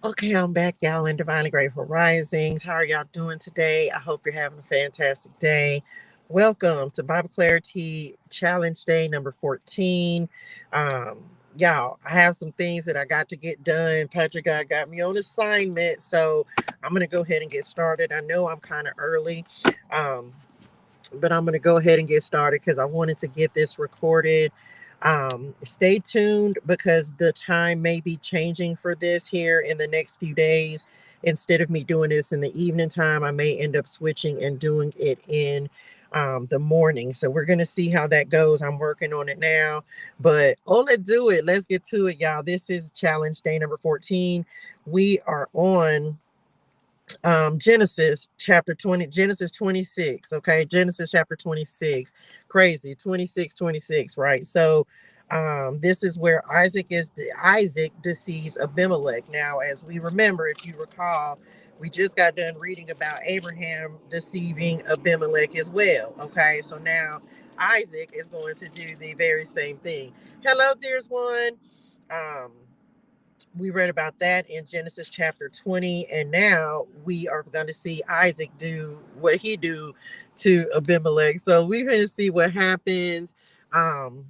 Okay, I'm back, y'all, in Divinely Grateful Risings. How are y'all doing today? I hope you're having a fantastic day. Welcome to Bible Clarity Challenge Day number 14. Um, y'all, I have some things that I got to get done. Patrick got me on assignment, so I'm going to go ahead and get started. I know I'm kind of early. Um, but I'm going to go ahead and get started because I wanted to get this recorded. Stay tuned because the time may be changing for this here in the next few days. Instead of me doing this in the evening time, I may end up switching and doing it in the morning. So we're going to see how that goes. I'm working on it now. But let's do it. Let's get to it, y'all. This is challenge day number 14. We are on Genesis chapter 20, Genesis 26. Okay, Genesis chapter 26. Crazy. 26, 26, right? So this is where Isaac deceives Abimelech. Now, as we remember, if you recall, we just got done reading about Abraham deceiving Abimelech as well. Okay, so now Isaac is going to do the very same thing. Hello, dearest one. um we read about that in Genesis chapter 20, and now we are going to see Isaac do what he do to Abimelech. So we're going to see what happens. um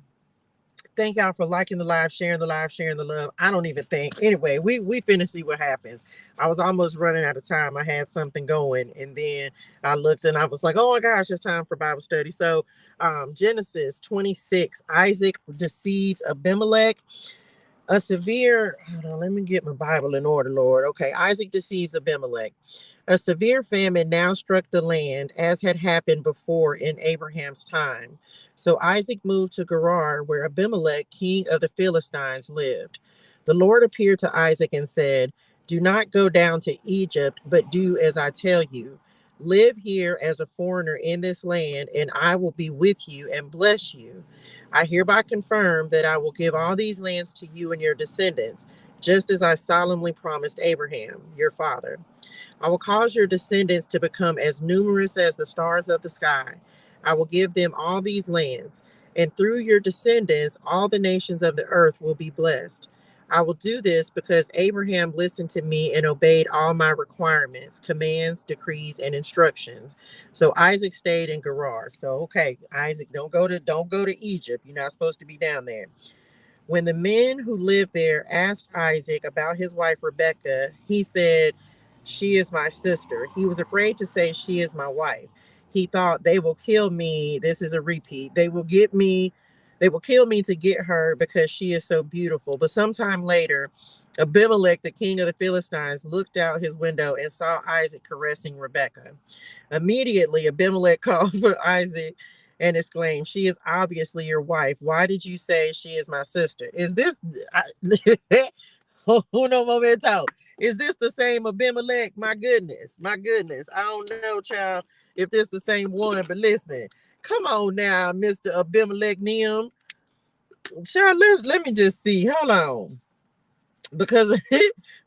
Thank y'all for liking the live, sharing the love. I don't even think. Anyway, we finna see what happens. I was almost running out of time. I had something going, and then I looked and I was like, oh my gosh, it's time for Bible study. So Genesis 26, Isaac deceives Abimelech. Hold on, let me get my Bible in order, Lord. Okay, Isaac deceives Abimelech. A severe famine now struck the land, as had happened before in Abraham's time. So Isaac moved to Gerar, where Abimelech, king of the Philistines, lived. The Lord appeared to Isaac and said, do not go down to Egypt, but do as I tell you. Live here as a foreigner in this land, and I will be with you and bless you. I hereby confirm that I will give all these lands to you and your descendants, just as I solemnly promised Abraham, your father. I will cause your descendants to become as numerous as the stars of the sky. I will give them all these lands, and through your descendants, all the nations of the earth will be blessed. I will do this because Abraham listened to me and obeyed all my requirements, commands, decrees, and instructions. So Isaac stayed in Gerar. So okay, Isaac, don't go to Egypt. You're not supposed to be down there. When the men who lived there asked Isaac about his wife Rebekah, he said, she is my sister. He was afraid to say, she is my wife. He thought, they will kill me. This is a repeat. They will kill me to get her because she is so beautiful. But sometime later, Abimelech, the king of the Philistines, looked out his window and saw Isaac caressing Rebekah. Immediately, Abimelech called for Isaac and exclaimed, she is obviously your wife. Why did you say she is my sister? Is this, uno momento, is this the same Abimelech? My goodness, my goodness. I don't know, child, if this the same one, but listen, come on now, Mr. Abimelech Nim. Child, let me just see. Hold on. Because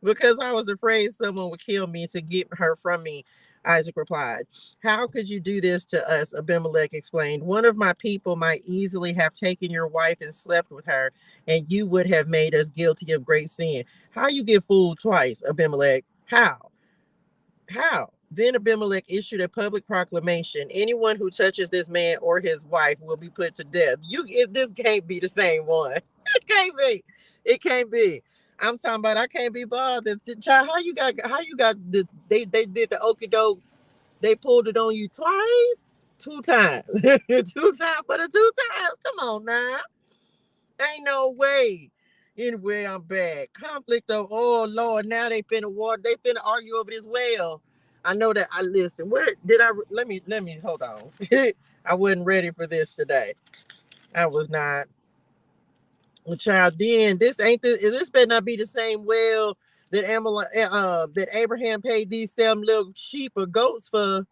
because I was afraid someone would kill me to get her from me. Isaac replied, how could you do this to us? Abimelech explained, one of my people might easily have taken your wife and slept with her, and you would have made us guilty of great sin. How you get fooled twice, Abimelech? How? Then Abimelech issued a public proclamation. Anyone who touches this man or his wife will be put to death. This can't be the same one. It can't be. It can't be. I'm talking about I can't be bothered. Child, how you got they did the okie doke, they pulled it on you twice? Two times. Two times, but the two times. Come on now. Ain't no way. Anyway, I'm back. Conflict of, oh Lord, now they finna war. They finna argue over this well. I know that. I listen. Where did I? Let me hold on. I wasn't ready for this today. I was not. Well, child, then this better not be the same well that that Abraham paid these 7 little sheep or goats for.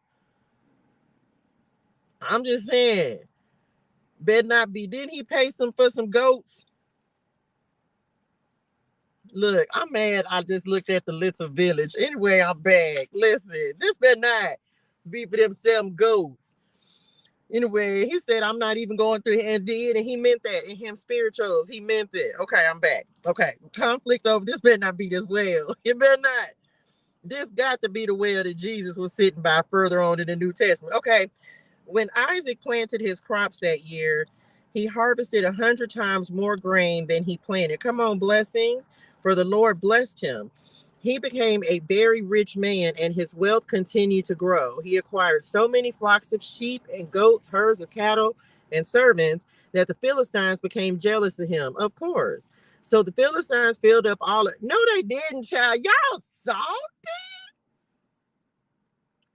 I'm just saying, better not be. Didn't he pay some for some goats? Look, I'm mad. I just looked at the little village. Anyway, I'm back. Listen, this better not be for them 7 goats. Anyway, he said, I'm not even going through, and did, and he meant that in him spirituals. He meant that. Okay, I'm back. Okay, conflict over this better not be this well. It better not. This got to be the well that Jesus was sitting by further on in the New Testament. Okay, when Isaac planted his crops that year, he harvested 100 times more grain than he planted. Come on, blessings, for the Lord blessed him. He became a very rich man, and his wealth continued to grow. He acquired so many flocks of sheep and goats, herds of cattle, and servants that the Philistines became jealous of him. Of course. So the Philistines filled up all of. No, they didn't, child. Y'all saw?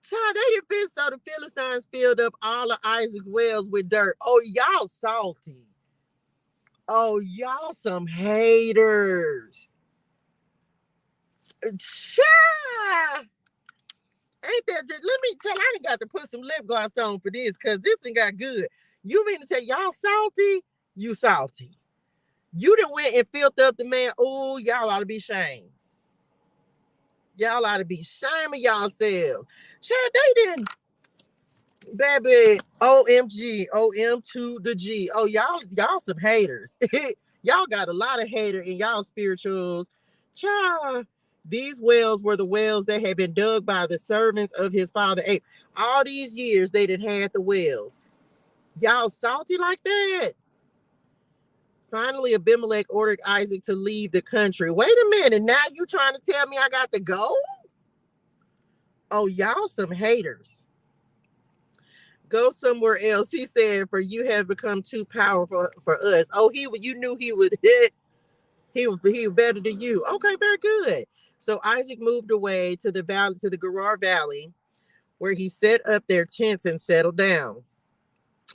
Child, they didn't fit, so the Philistines filled up all of Isaac's wells with dirt. Oh, y'all salty. Oh, y'all some haters. Child. Ain't that just, let me tell, I done got to put some lip gloss on for this, because this thing got good. You mean to say y'all salty? You salty. You done went and filled up the man. Oh, y'all ought to be shamed. Y'all ought to be shaming yourselves. Child, they didn't. Baby, OMG, OM to the G. Oh, y'all some haters. Y'all got a lot of hater in y'all spirituals. Child, these wells were the wells that had been dug by the servants of his father. Hey, all these years they didn't had the wells. Y'all salty like that? Finally, Abimelech ordered Isaac to leave the country. Wait a minute, now you trying to tell me I got to go? Oh, y'all some haters. Go somewhere else. He said, for you have become too powerful for us. Oh, you knew he would hit. He was better than you. Okay, very good. So Isaac moved away to the valley, to the Gerar Valley, where he set up their tents and settled down.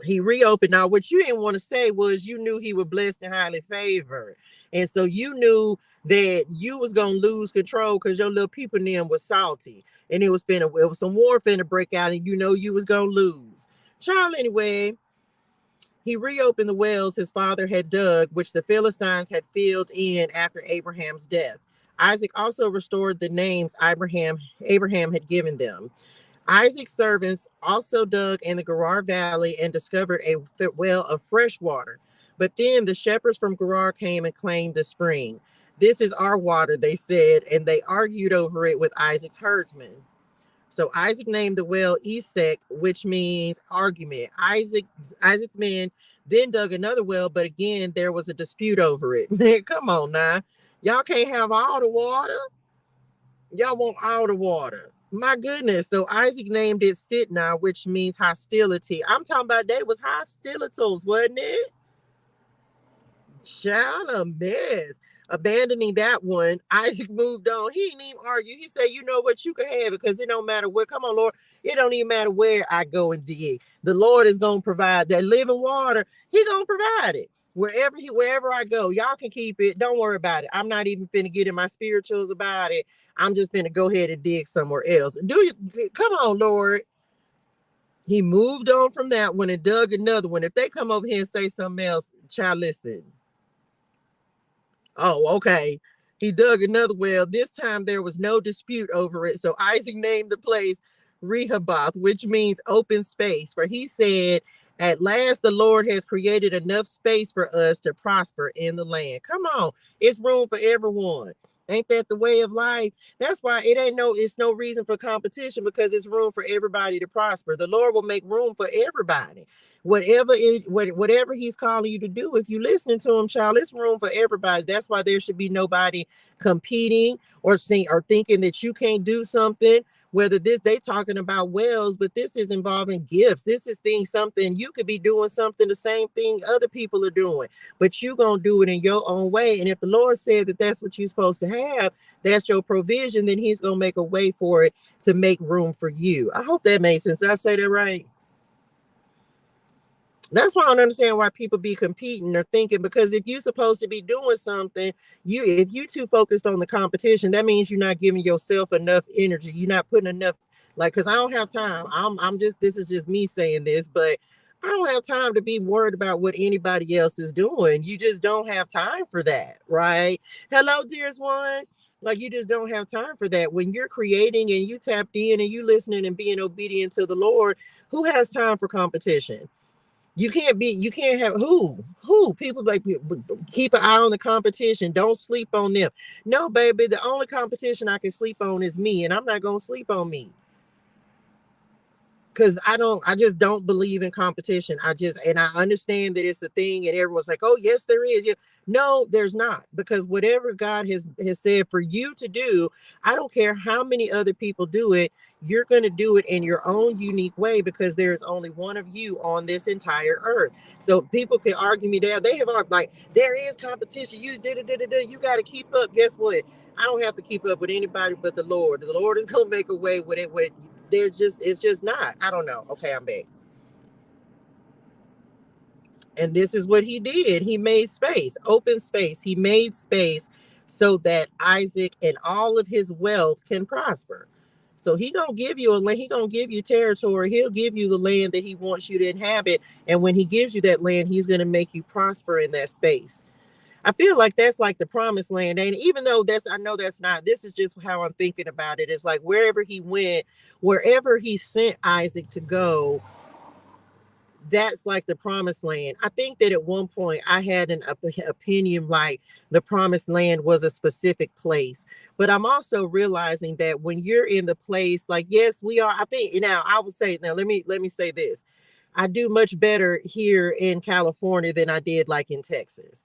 He reopened. Now, what you didn't want to say was you knew he was blessed and highly favored. And so you knew that you was gonna lose control because your little people name was salty. And it was some war finna break out, and you know you was gonna lose. Child, anyway, he reopened the wells his father had dug, which the Philistines had filled in after Abraham's death. Isaac also restored the names Abraham had given them. Isaac's servants also dug in the Gerar Valley and discovered a well of fresh water. But then the shepherds from Gerar came and claimed the spring. This is our water, they said, and they argued over it with Isaac's herdsmen. So Isaac named the well Esek, which means argument. Isaac's men then dug another well, but again, there was a dispute over it. Man, come on now. Y'all can't have all the water. Y'all want all the water. My goodness. So Isaac named it Sitnah, which means hostility. I'm talking about they was hostilities, wasn't it? Child, a mess. Abandoning that one, Isaac moved on. He didn't even argue. He said, you know what, you can have it because it don't matter where. Come on, Lord. It don't even matter where I go and dig. The Lord is going to provide that living water. He going to provide it. Wherever I go, y'all can keep it. Don't worry about it. I'm not even finna get in my spirituals about it. I'm just finna go ahead and dig somewhere else. Come on, Lord. He moved on from that one and dug another one. If they come over here and say something else, child, listen. Oh, okay. He dug another well. This time there was no dispute over it. So Isaac named the place Rehoboth, which means open space. For he said, at last the Lord has created enough space for us to prosper in the land. Come on. It's room for everyone. Ain't that the way of life? That's why it's no reason for competition, because it's room for everybody to prosper. The Lord will make room for everybody. Whatever he's calling you to do, if you're listening to him, child, it's room for everybody. That's why there should be nobody competing or thinking that you can't do something. Whether they talking about wells, but this is involving gifts. This is something you could be doing something, the same thing other people are doing, but you gonna do it in your own way. And if the Lord said that that's what you're supposed to have, that's your provision, then he's gonna make a way for it to make room for you. I hope that made sense. Did I say that right? That's why I don't understand why people be competing or thinking, because if you're supposed to be doing something, if you too focused on the competition, that means you're not giving yourself enough energy. You're not putting enough, like, because I don't have time. This is just me saying this, but I don't have time to be worried about what anybody else is doing. You just don't have time for that, right? Hello, dearest one. Like you just don't have time for that. When you're creating and you tapped in and you listening and being obedient to the Lord, who has time for competition? You can't have who people like keep an eye on the competition. Don't sleep on them. No, baby, the only competition I can sleep on is me, and I'm not gonna sleep on me because I just don't believe in competition. And I understand that it's a thing and everyone's like, oh yes there is. Yeah. No, there's not, because whatever God has said for you to do, I don't care how many other people do it, you're going to do it in your own unique way, because there is only one of you on this entire earth. So people can argue me down. They have like, there is competition, you did it, you got to keep up. Guess what? I don't have to keep up with anybody but the Lord. The Lord is going to make a way with it. With there's just it's just not. I don't know. Okay, I'm back. And this is what he did. He made space, open space. He made space so that Isaac and all of his wealth can prosper. So he gonna give you a land. He gonna give you territory. He'll give you the land that he wants you to inhabit. And when he gives you that land, he's gonna make you prosper in that space. I feel like that's like the promised land. And even though I know that's not, this is just how I'm thinking about it. It's like wherever he went, wherever he sent Isaac to go, that's like the promised land. I think that at one point I had an opinion like the promised land was a specific place. But I'm also realizing that when you're in the place, like, yes, we are. I think now I would say, now let me say this. I do much better here in California than I did like in Texas,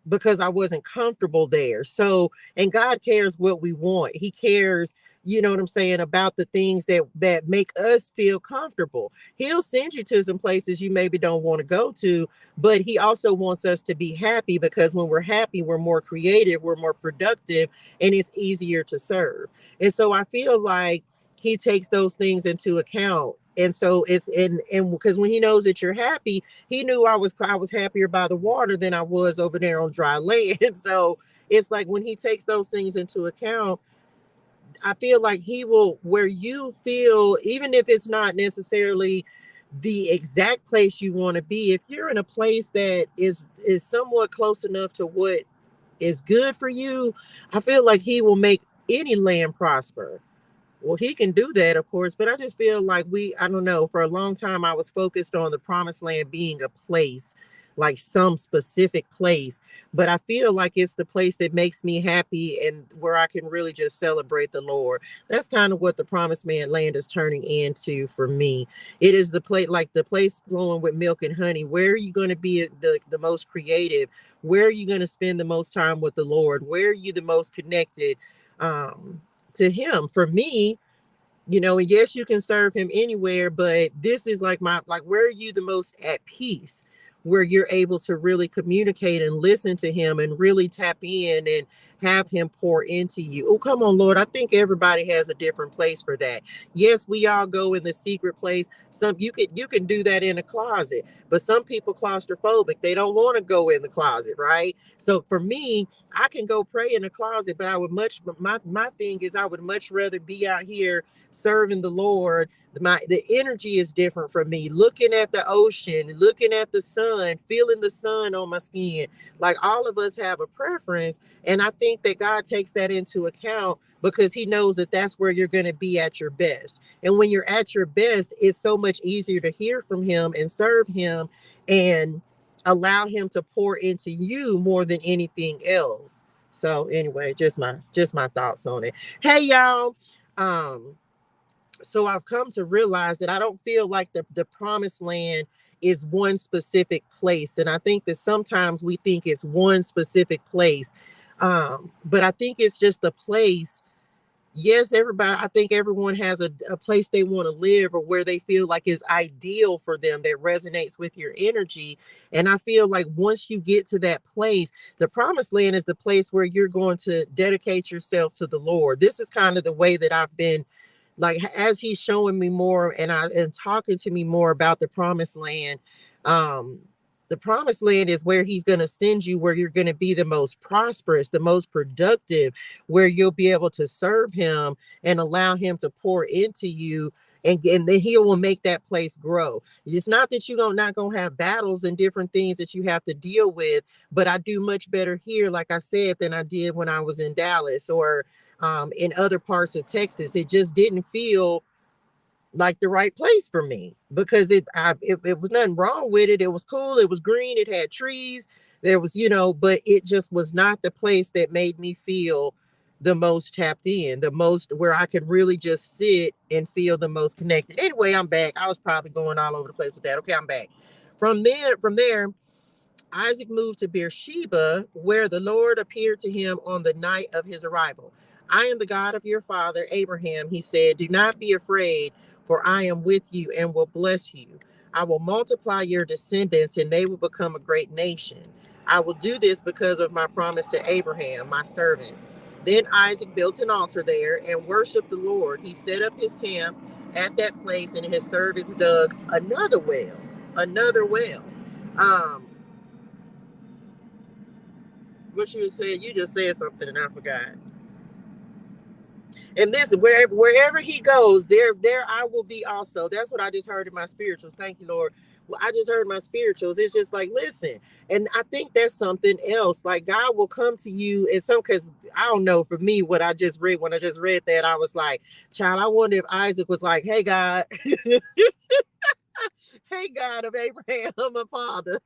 because I wasn't comfortable there. So, and God cares what we want. He cares, you know what I'm saying, about the things that make us feel comfortable. He'll send you to some places you maybe don't want to go to, but he also wants us to be happy, because when we're happy, we're more creative, we're more productive, and it's easier to serve. And so I feel like he takes those things into account. And so it's and because when he knows that you're happy, he knew I was happier by the water than I was over there on dry land. So it's like when he takes those things into account, I feel like he will, where you feel, even if it's not necessarily the exact place you want to be, if you're in a place that is somewhat close enough to what is good for you, I feel like he will make any land prosper. Well, he can do that, of course, but I just feel like I don't know, for a long time, I was focused on the promised land being a place, like some specific place. But I feel like it's the place that makes me happy and where I can really just celebrate the Lord. That's kind of what the promised land is turning into for me. It is the place, like the place flowing with milk and honey. Where are you going to be the most creative? Where are you going to spend the most time with the Lord? Where are you the most connected? To him. For me, yes, you can serve him anywhere, but this is like where are you the most at peace, where you're able to really communicate and listen to him and really tap in and have him pour into you. Oh, come on, Lord. I think everybody has a different place for that. Yes, we all go in the secret place. Some you can do that in a closet, but some people claustrophobic. They don't want to go in the closet, right? So for me, I can go pray in the closet, but my thing is I would much rather be out here serving the Lord. The energy is different from me. Looking at the ocean, looking at the sun, feeling the sun on my skin. Like all of us have a preference, and I think that God takes that into account because he knows that that's where you're going to be at your best. And when you're at your best, it's so much easier to hear from him and serve him and allow him to pour into you more than anything else. So anyway, just my thoughts on it. Hey y'all. Um so I've come to realize that I don't feel like the promised land is one specific place. And I think that sometimes we think it's one specific place. But I think it's just a place. Yes, everybody, I think everyone has a place they want to live or where they feel like is ideal for them that resonates with your energy. And I feel like once you get to that place, the promised land is the place where you're going to dedicate yourself to the Lord. This is kind of the way that I've been, like, as he's showing me more and talking to me more about the promised land. um the promised land is where he's going to send you, where you're going to be the most prosperous, the most productive, where you'll be able to serve him and allow him to pour into you and then he will make that place grow. It's not that you don't not gonna have battles and different things that you have to deal with, but I do much better here, like I said, than I did when I was in Dallas or in other parts of Texas. It just didn't feel like the right place for me because it was nothing wrong with it. It was cool. It was green. It had trees. There was, but it just was not the place that made me feel the most tapped in, the most where I could really just sit and feel the most connected. Anyway, I'm back. I was probably going all over the place with that. Okay, I'm back. From there, Isaac moved to Beersheba, where the Lord appeared to him on the night of his arrival. I am the God of your father Abraham, he said. Do not be afraid, for I am with you and will bless you. I will multiply your descendants, and they will become a great nation. I will do this because of my promise to Abraham, my servant. Then Isaac built an altar there and worshiped the Lord. He set up his camp at that place, and his servants dug another well. Another well. Um, what you said, you just said something and I forgot. And listen, wherever he goes, there I will be also. That's what I just heard in my spirituals. Thank you, Lord. Well, I just heard my spirituals. It's just like, listen, and I think that's something else. Like God will come to you in some, because I don't know, for me, what I just read, when I just read that, I was like, child, I wonder if Isaac was like, hey God, hey God of Abraham, my father.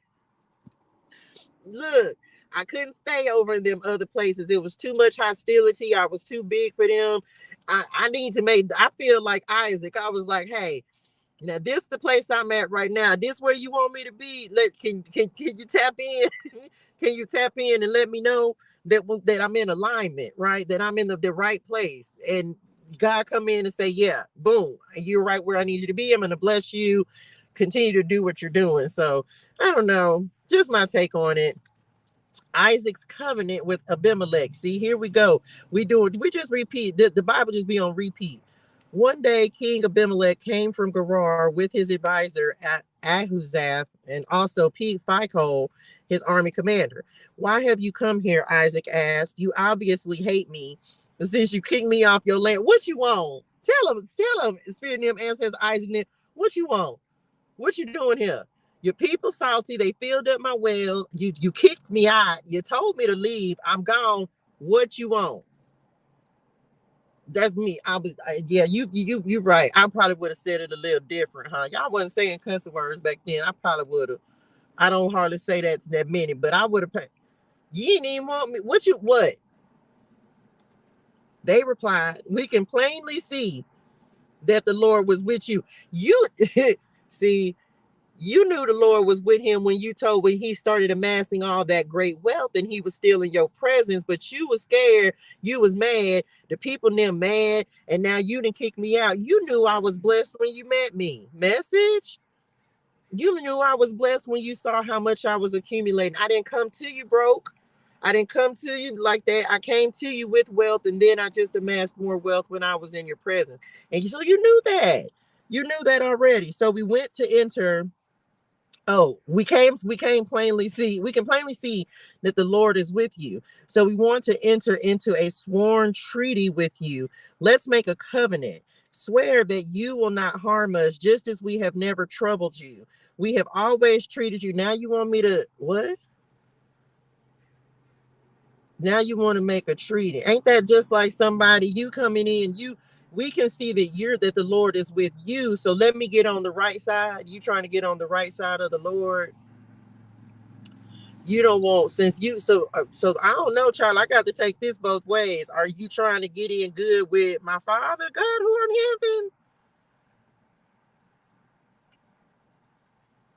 Look, I couldn't stay over in them other places. It was too much hostility. I was too big for them. I need to make, I feel like Isaac. I was like, hey, now this the place I'm at right now. This where you want me to be. Can you tap in? Can you tap in and let me know that I'm in alignment, right? That I'm in the right place. And God come in and say, yeah, boom, you're right where I need you to be. I'm gonna bless you. Continue to do what you're doing. So I don't know. Just my take on it. Isaac's covenant with Abimelech. See, here we go. We just repeat. The Bible just be on repeat. One day, King Abimelech came from Gerar with his advisor Ahuzath and also Phicol, his army commander. Why have you come here? Isaac asked. You obviously hate me since you kicked me off your land. What you want? Tell him. Spirit of him answers Isaac. What you want? What you doing here? Your people salty. They filled up my well. You kicked me out. You told me to leave. I'm gone. What you want? That's me. Yeah. You right. I probably would have said it a little different, huh? Y'all wasn't saying cussing words back then. I probably would have. I don't hardly say that many, but I would have. You didn't even want me. What? They replied, we can plainly see that the Lord was with you. You see. You knew the Lord was with him when he started amassing all that great wealth and he was still in your presence, but you was scared, you was mad, the people them mad, and now you didn't kick me out. You knew I was blessed when you met me. Message? You knew I was blessed when you saw how much I was accumulating. I didn't come to you broke. I didn't come to you like that. I came to you with wealth, and then I just amassed more wealth when I was in your presence. And so you knew that. You knew that already. So we went to enter. Oh, we can plainly see that the Lord is with you. So we want to enter into a sworn treaty with you. Let's make a covenant. Swear that you will not harm us, just as we have never troubled you. We have always treated you. Now you want me to what? Now you want to make a treaty. Ain't that just like somebody you coming in, we can see that the Lord is with you. So let me get on the right side. You trying to get on the right side of the Lord. You don't want since you so I don't know, child. I got to take this both ways. Are you trying to get in good with my Father God who in heaven?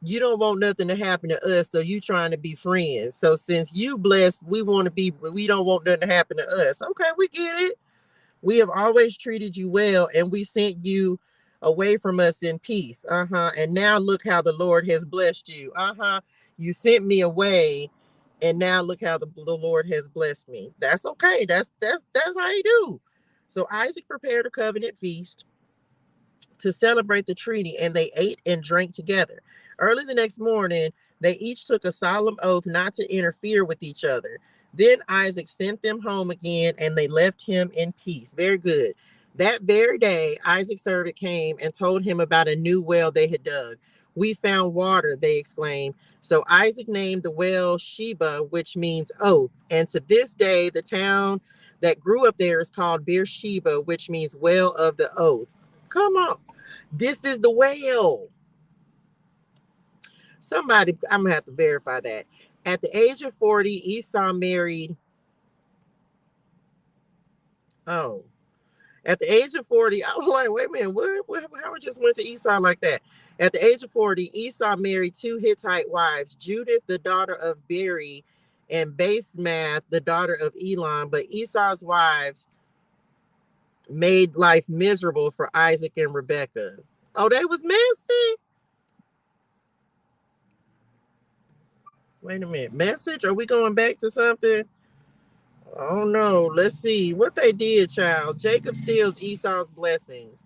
You don't want nothing to happen to us, so you trying to be friends. So since you blessed, we don't want nothing to happen to us. Okay, we get it. We have always treated you well, and we sent you away from us in peace. And now look how the Lord has blessed you. You sent me away, and now look how the Lord has blessed me. That's okay. That's how you do. So Isaac prepared a covenant feast to celebrate the treaty, and they ate and drank together. Early the next morning, they each took a solemn oath not to interfere with each other. Then Isaac sent them home again, and they left him in peace. Very good. That very day, Isaac's servant came and told him about a new well they had dug. We found water, they exclaimed. So Isaac named the well Sheba, which means oath. And to this day, the town that grew up there is called Beersheba, which means well of the oath. Come on. This is the well. Somebody, I'm going to have to verify that. At the age of 40, Esau married. Oh, at the age of 40, I was like, wait a minute, what? How I just went to Esau like that? At the age of 40, Esau married two Hittite wives, Judith, the daughter of Beri, and Basemath, the daughter of Elon. But Esau's wives made life miserable for Isaac and Rebekah. Oh, they was messy? Wait a minute. Message? Are we going back to something? Oh no. Let's see what they did, child. Jacob steals Esau's blessings.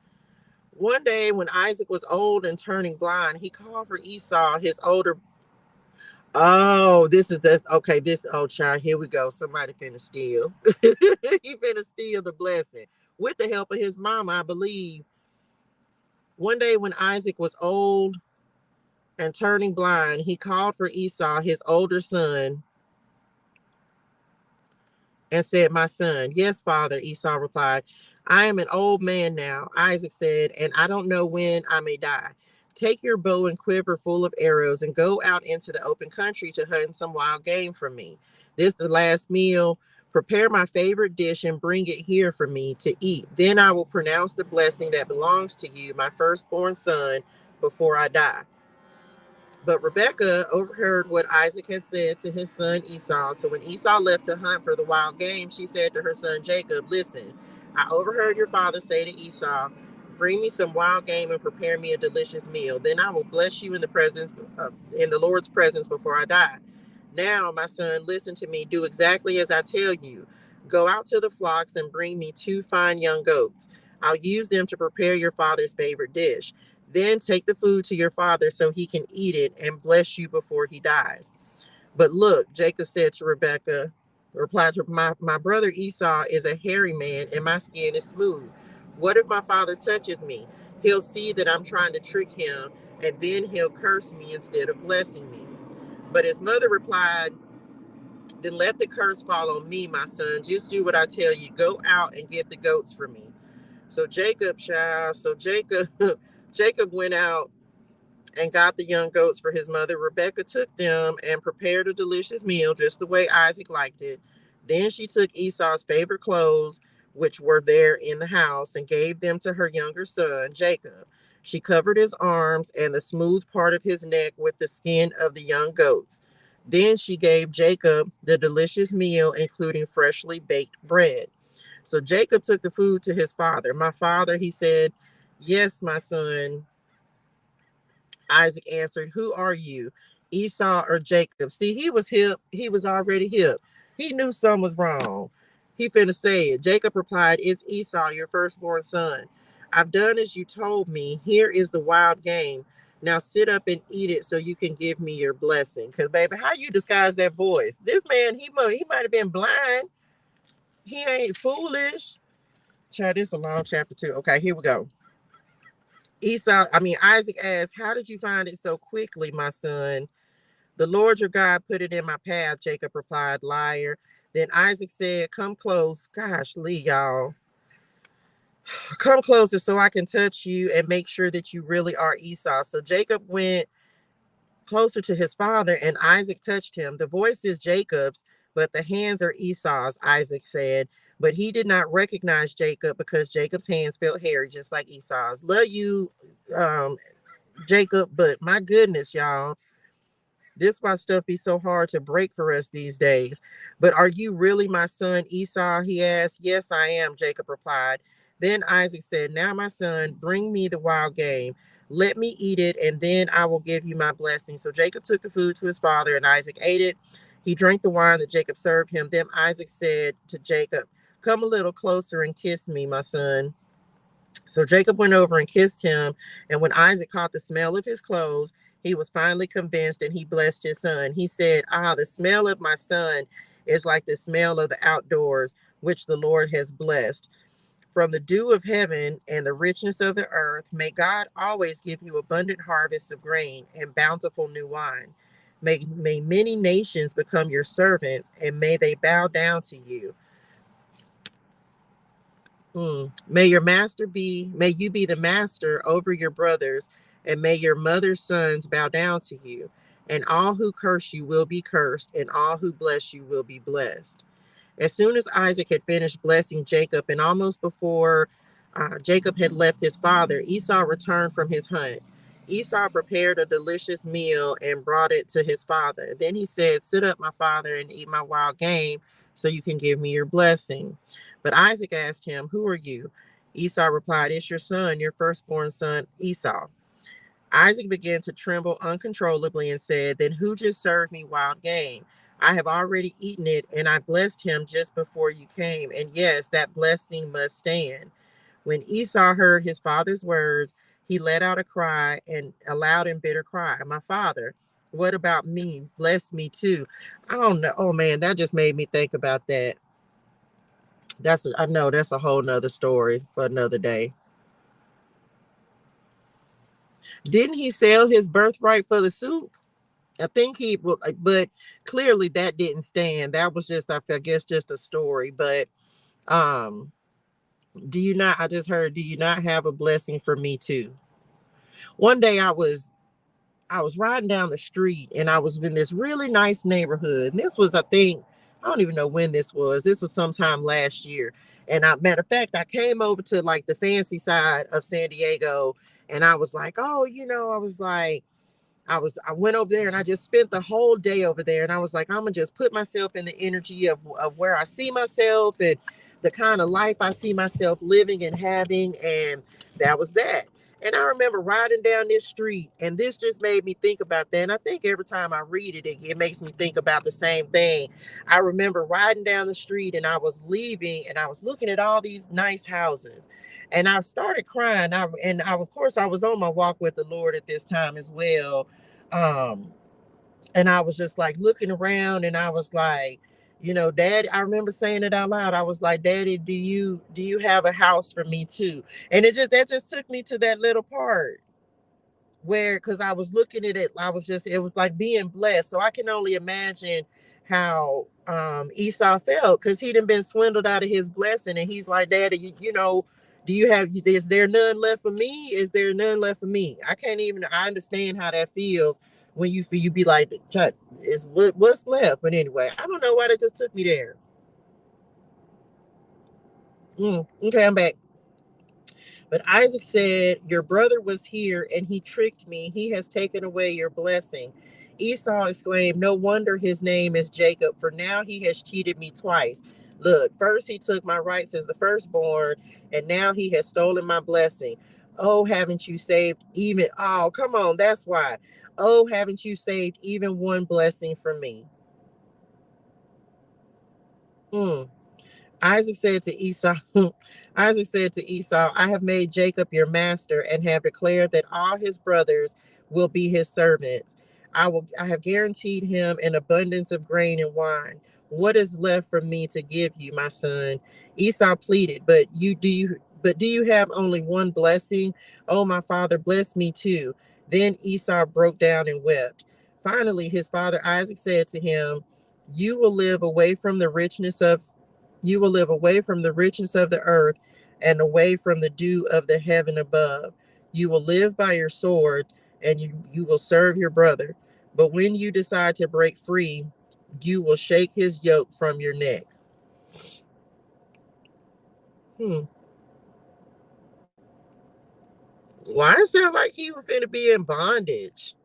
One day, when Isaac was old and turning blind, he called for Esau, his older. Oh, this is this. Okay, this. Oh, child, here we go. Somebody finna steal. He finna steal the blessing with the help of his mama, I believe. One day, when Isaac was old and turning blind, he called for Esau, his older son, and said, "My son." "Yes, father," Esau replied. "I am an old man now," Isaac said, "and I don't know when I may die. Take your bow and quiver full of arrows and go out into the open country to hunt some wild game for me. This the last meal. Prepare my favorite dish and bring it here for me to eat. Then I will pronounce the blessing that belongs to you, my firstborn son, before I die." But Rebekah overheard what Isaac had said to his son Esau. So when Esau left to hunt for the wild game, she said to her son Jacob, "Listen, I overheard your father say to Esau, 'Bring me some wild game and prepare me a delicious meal. Then I will bless you in in the Lord's presence before I die. Now, my son, listen to me. Do exactly as I tell you. Go out to the flocks and bring me two fine young goats. I'll use them to prepare your father's favorite dish. Then take the food to your father so he can eat it and bless you before he dies.' But look," Jacob said to Rebekah, replied to my brother Esau is a hairy man and my skin is smooth. What if my father touches me? He'll see that I'm trying to trick him, and then he'll curse me instead of blessing me." But his mother replied, "Then let the curse fall on me, my son. Just do what I tell you. Go out and get the goats for me." So Jacob, child, so Jacob, Jacob went out and got the young goats for his mother. Rebekah took them and prepared a delicious meal just the way Isaac liked it. Then she took Esau's favorite clothes, which were there in the house, and gave them to her younger son, Jacob. She covered his arms and the smooth part of his neck with the skin of the young goats. Then she gave Jacob the delicious meal, including freshly baked bread. So Jacob took the food to his father. "My father," he said. "Yes, my son," Isaac answered. "Who are you, Esau or Jacob?" See, he was hip. He was already hip. He knew something was wrong. He finna say it. Jacob replied, "It's Esau, your firstborn son. I've done as you told me. Here is the wild game. Now sit up and eat it so you can give me your blessing." Because, baby, how you disguise that voice? This man, he might have been blind. He ain't foolish. Child, this is a long chapter too. Okay, here we go. Isaac asked, "How did you find it so quickly, my son?" "The Lord your God put it in my path," Jacob replied. "Liar." Then Isaac said, "Come close." Gosh, Lee, y'all. "Come closer so I can touch you and make sure that you really are Esau." So Jacob went closer to his father, and Isaac touched him. "The voice is Jacob's, but the hands are Esau's," Isaac said. But he did not recognize Jacob because Jacob's hands felt hairy, just like Esau's. Love you, um, Jacob, but my goodness, y'all. This why stuff be so hard to break for us these days. "But are you really my son Esau?" he asked. "Yes, I am," Jacob replied. Then Isaac said, "Now, my son, bring me the wild game. Let me eat it, and then I will give you my blessing." So Jacob took the food to his father, and Isaac ate it. He drank the wine that Jacob served him. Then Isaac said to Jacob, "Come a little closer and kiss me, my son." So Jacob went over and kissed him. And when Isaac caught the smell of his clothes, he was finally convinced and he blessed his son. He said, "Ah, the smell of my son is like the smell of the outdoors, which the Lord has blessed. from the dew of heaven and the richness of the earth, may God always give you abundant harvests of grain and bountiful new wine. May many nations become your servants, and may they bow down to you. May you be the master over your brothers, and may your mother's sons bow down to you. And all who curse you will be cursed, and all who bless you will be blessed. As soon as Isaac had finished blessing Jacob, and almost before Jacob had left his father, Esau returned from his hunt. Esau prepared a delicious meal and brought it to his father. Then he said, "Sit up, my father, and eat my wild game so you can give me your blessing." But Isaac asked him, "Who are you?" Esau replied, "It's your son, your firstborn son, Esau." Isaac began to tremble uncontrollably and said, "Then who just served me wild game? I have already eaten it, and I blessed him just before you came. And yes, that blessing must stand." When Esau heard his father's words, he let out a cry, and a loud and bitter cry. "My father, what about me? Bless me too." I don't know. Oh man, that just made me think about that. I know that's a whole nother story for another day. Didn't he sell his birthright for the soup? I think but clearly that didn't stand. That was just, I guess, just a story. But um, do you not? I just heard, do you not have a blessing for me too? One day I was riding down the street, and I was in this really nice neighborhood. And this was, I think, I don't even know when this was. This was sometime last year. And matter of fact, I came over to like the fancy side of San Diego, and I was like, oh, I was like, I went over there and I just spent the whole day over there, and I was like, I'm gonna just put myself in the energy of where I see myself and the kind of life I see myself living and having. And that was that. And I remember riding down this street, and this just made me think about that. And I think every time I read it, it makes me think about the same thing. I remember riding down the street, and I was leaving, and I was looking at all these nice houses, and I started crying. Of course, I was on my walk with the Lord at this time as well. um and I was just like looking around, and I was like, Dad, I remember saying it out loud. I was like, Daddy, do you have a house for me too? And that just took me to that little part where, because I was looking at it, it was like being blessed. So I can only imagine how Esau felt, because he'd have been swindled out of his blessing, and he's like, Daddy, do you have, is there none left for me? Is there none left for me? I understand how that feels when you be like, "Chut, is what's left?" But anyway, I don't know why that just took me there. Okay, I'm back. But Isaac said, "Your brother was here, and he tricked me. He has taken away your blessing." Esau exclaimed, "No wonder his name is Jacob, for now he has cheated me twice. Look, first he took my rights as the firstborn, and now he has stolen my blessing. Oh, haven't you saved even, oh, come on, that's why. Oh, haven't you saved even one blessing for me?" Mm. Isaac said to Esau, Isaac said to Esau, "I have made Jacob your master, and have declared that all his brothers will be his servants. I have guaranteed him an abundance of grain and wine. What is left for me to give you, my son?" Esau pleaded, but do you have only one blessing? Oh, my father, bless me too." Then Esau broke down and wept. Finally, his father Isaac said to him, "You will live away from the richness of you will live away from the richness of the earth, and away from the dew of the heaven above. You will live by your sword, and you will serve your brother. But when you decide to break free, you will shake his yoke from your neck." Hmm. Why it sound like he was finna be in bondage?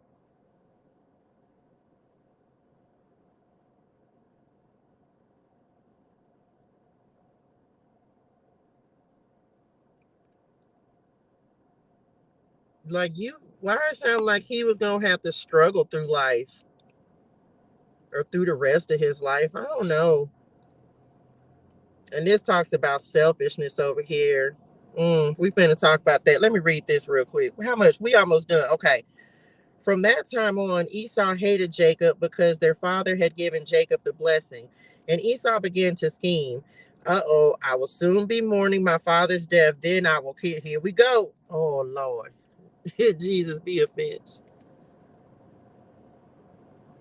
Why it sound like he was gonna have to struggle through life, or through the rest of his life? I don't know. And this talks about selfishness over here. We finna talk about that. Let me read this real quick. How much? We almost done. Okay. From that time on, Esau hated Jacob because their father had given Jacob the blessing. And Esau began to scheme. Uh-oh, I will soon be mourning my father's death. Then I will kill. Here we go. Oh, Lord. Jesus be offense.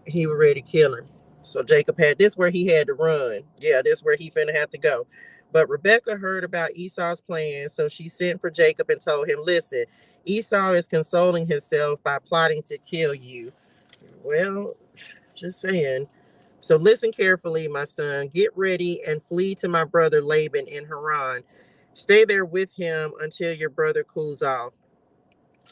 He was ready to kill him. So Jacob had this where he had to run. Yeah, this where he finna have to go. But Rebecca heard about Esau's plans, so she sent for Jacob and told him, listen, Esau is consoling himself by plotting to kill you. Well, just saying. So listen carefully, my son. Get ready and flee to my brother Laban in Haran. Stay there with him until your brother cools off.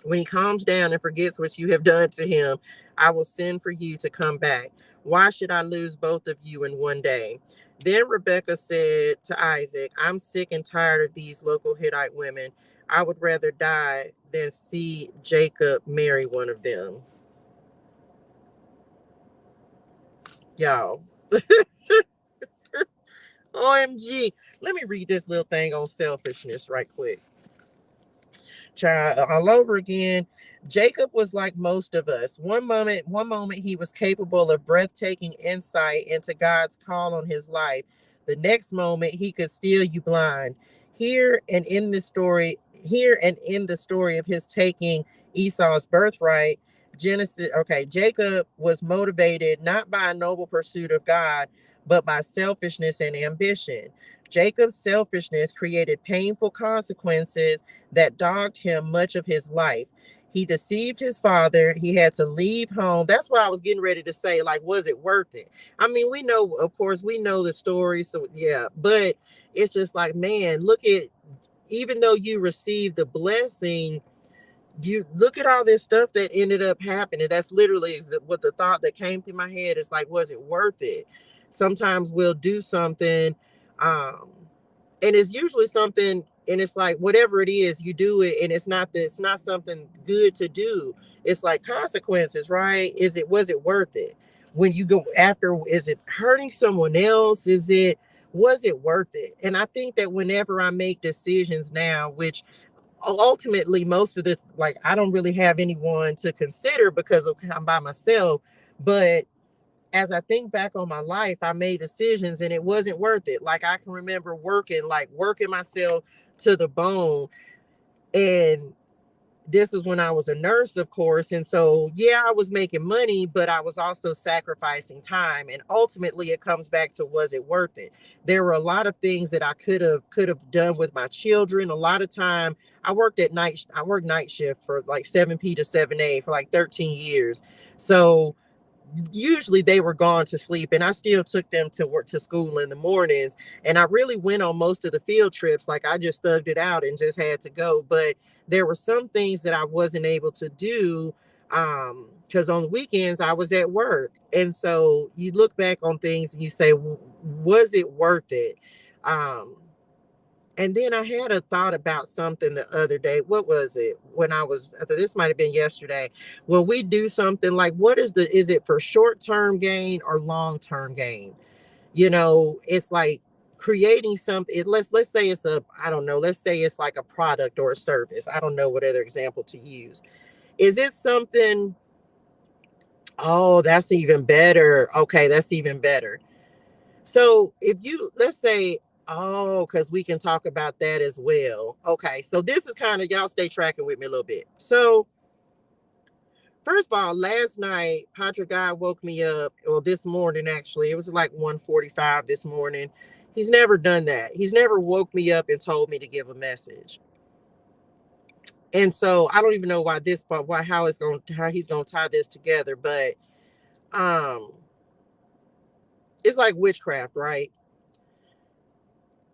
When he calms down and forgets what you have done to him, I will send for you to come back. Why should I lose both of you in one day? Then Rebekah said to Isaac, I'm sick and tired of these local Hittite women. I would rather die than see Jacob marry one of them. Y'all. OMG. Let me read this little thing on selfishness right quick. Child, all over again. Jacob was like most of us. One moment he was capable of breathtaking insight into God's call on his life. The next moment he could steal you blind. Here and in the story of his taking Esau's birthright, Jacob was motivated not by a noble pursuit of God, but by selfishness and ambition. Jacob's selfishness created painful consequences that dogged him much of his life. He deceived his father. He had to leave home. That's why I was getting ready to say, like, was it worth it? I mean, we know, of course, we know the story. So, yeah, but it's just like, man, look at, even though you received the blessing, you look at all this stuff that ended up happening. That's literally what the thought that came through my head is like, was it worth it? Sometimes we'll do something, um, and it's usually something, and it's like whatever it is, you do it, and it's not something good to do. It's like consequences, right? Was it worth it? When you go after, is it hurting someone else? Was it worth it? And I think that whenever I make decisions now, which ultimately most of this, like, I don't really have anyone to consider because I'm by myself, but as I think back on my life, I made decisions and it wasn't worth it. Like, I can remember working myself to the bone. And this was when I was a nurse, of course. And so, yeah, I was making money, but I was also sacrificing time. And ultimately it comes back to, was it worth it? There were a lot of things that I could have done with my children. A lot of time I worked night shift for like 7 p to 7 a for like 13 years. So usually they were gone to sleep, and I still took them to work, to school in the mornings. And I really went on most of the field trips. Like, I just thugged it out and just had to go. But there were some things that I wasn't able to do, because on the weekends I was at work. And so you look back on things and you say, was it worth it? um and then I had a thought about something the other day. What was it? This might have been yesterday. When we do something, like, is it for short-term gain or long-term gain? It's like creating something. Let's say it's I don't know, let's say it's like a product or a service. I don't know what other example to use. Is it something, oh, that's even better. Okay, that's even better. So if you, let's say, oh, because we can talk about that as well. Okay, so this is kind of, y'all stay tracking with me a little bit. So first of all, last night, Patrick God woke me up, or this morning actually, it was like 1:45 this morning. He's never done that. He's never woke me up and told me to give a message. And so I don't even know why this part, how he's gonna tie this together, but um, it's like witchcraft, right?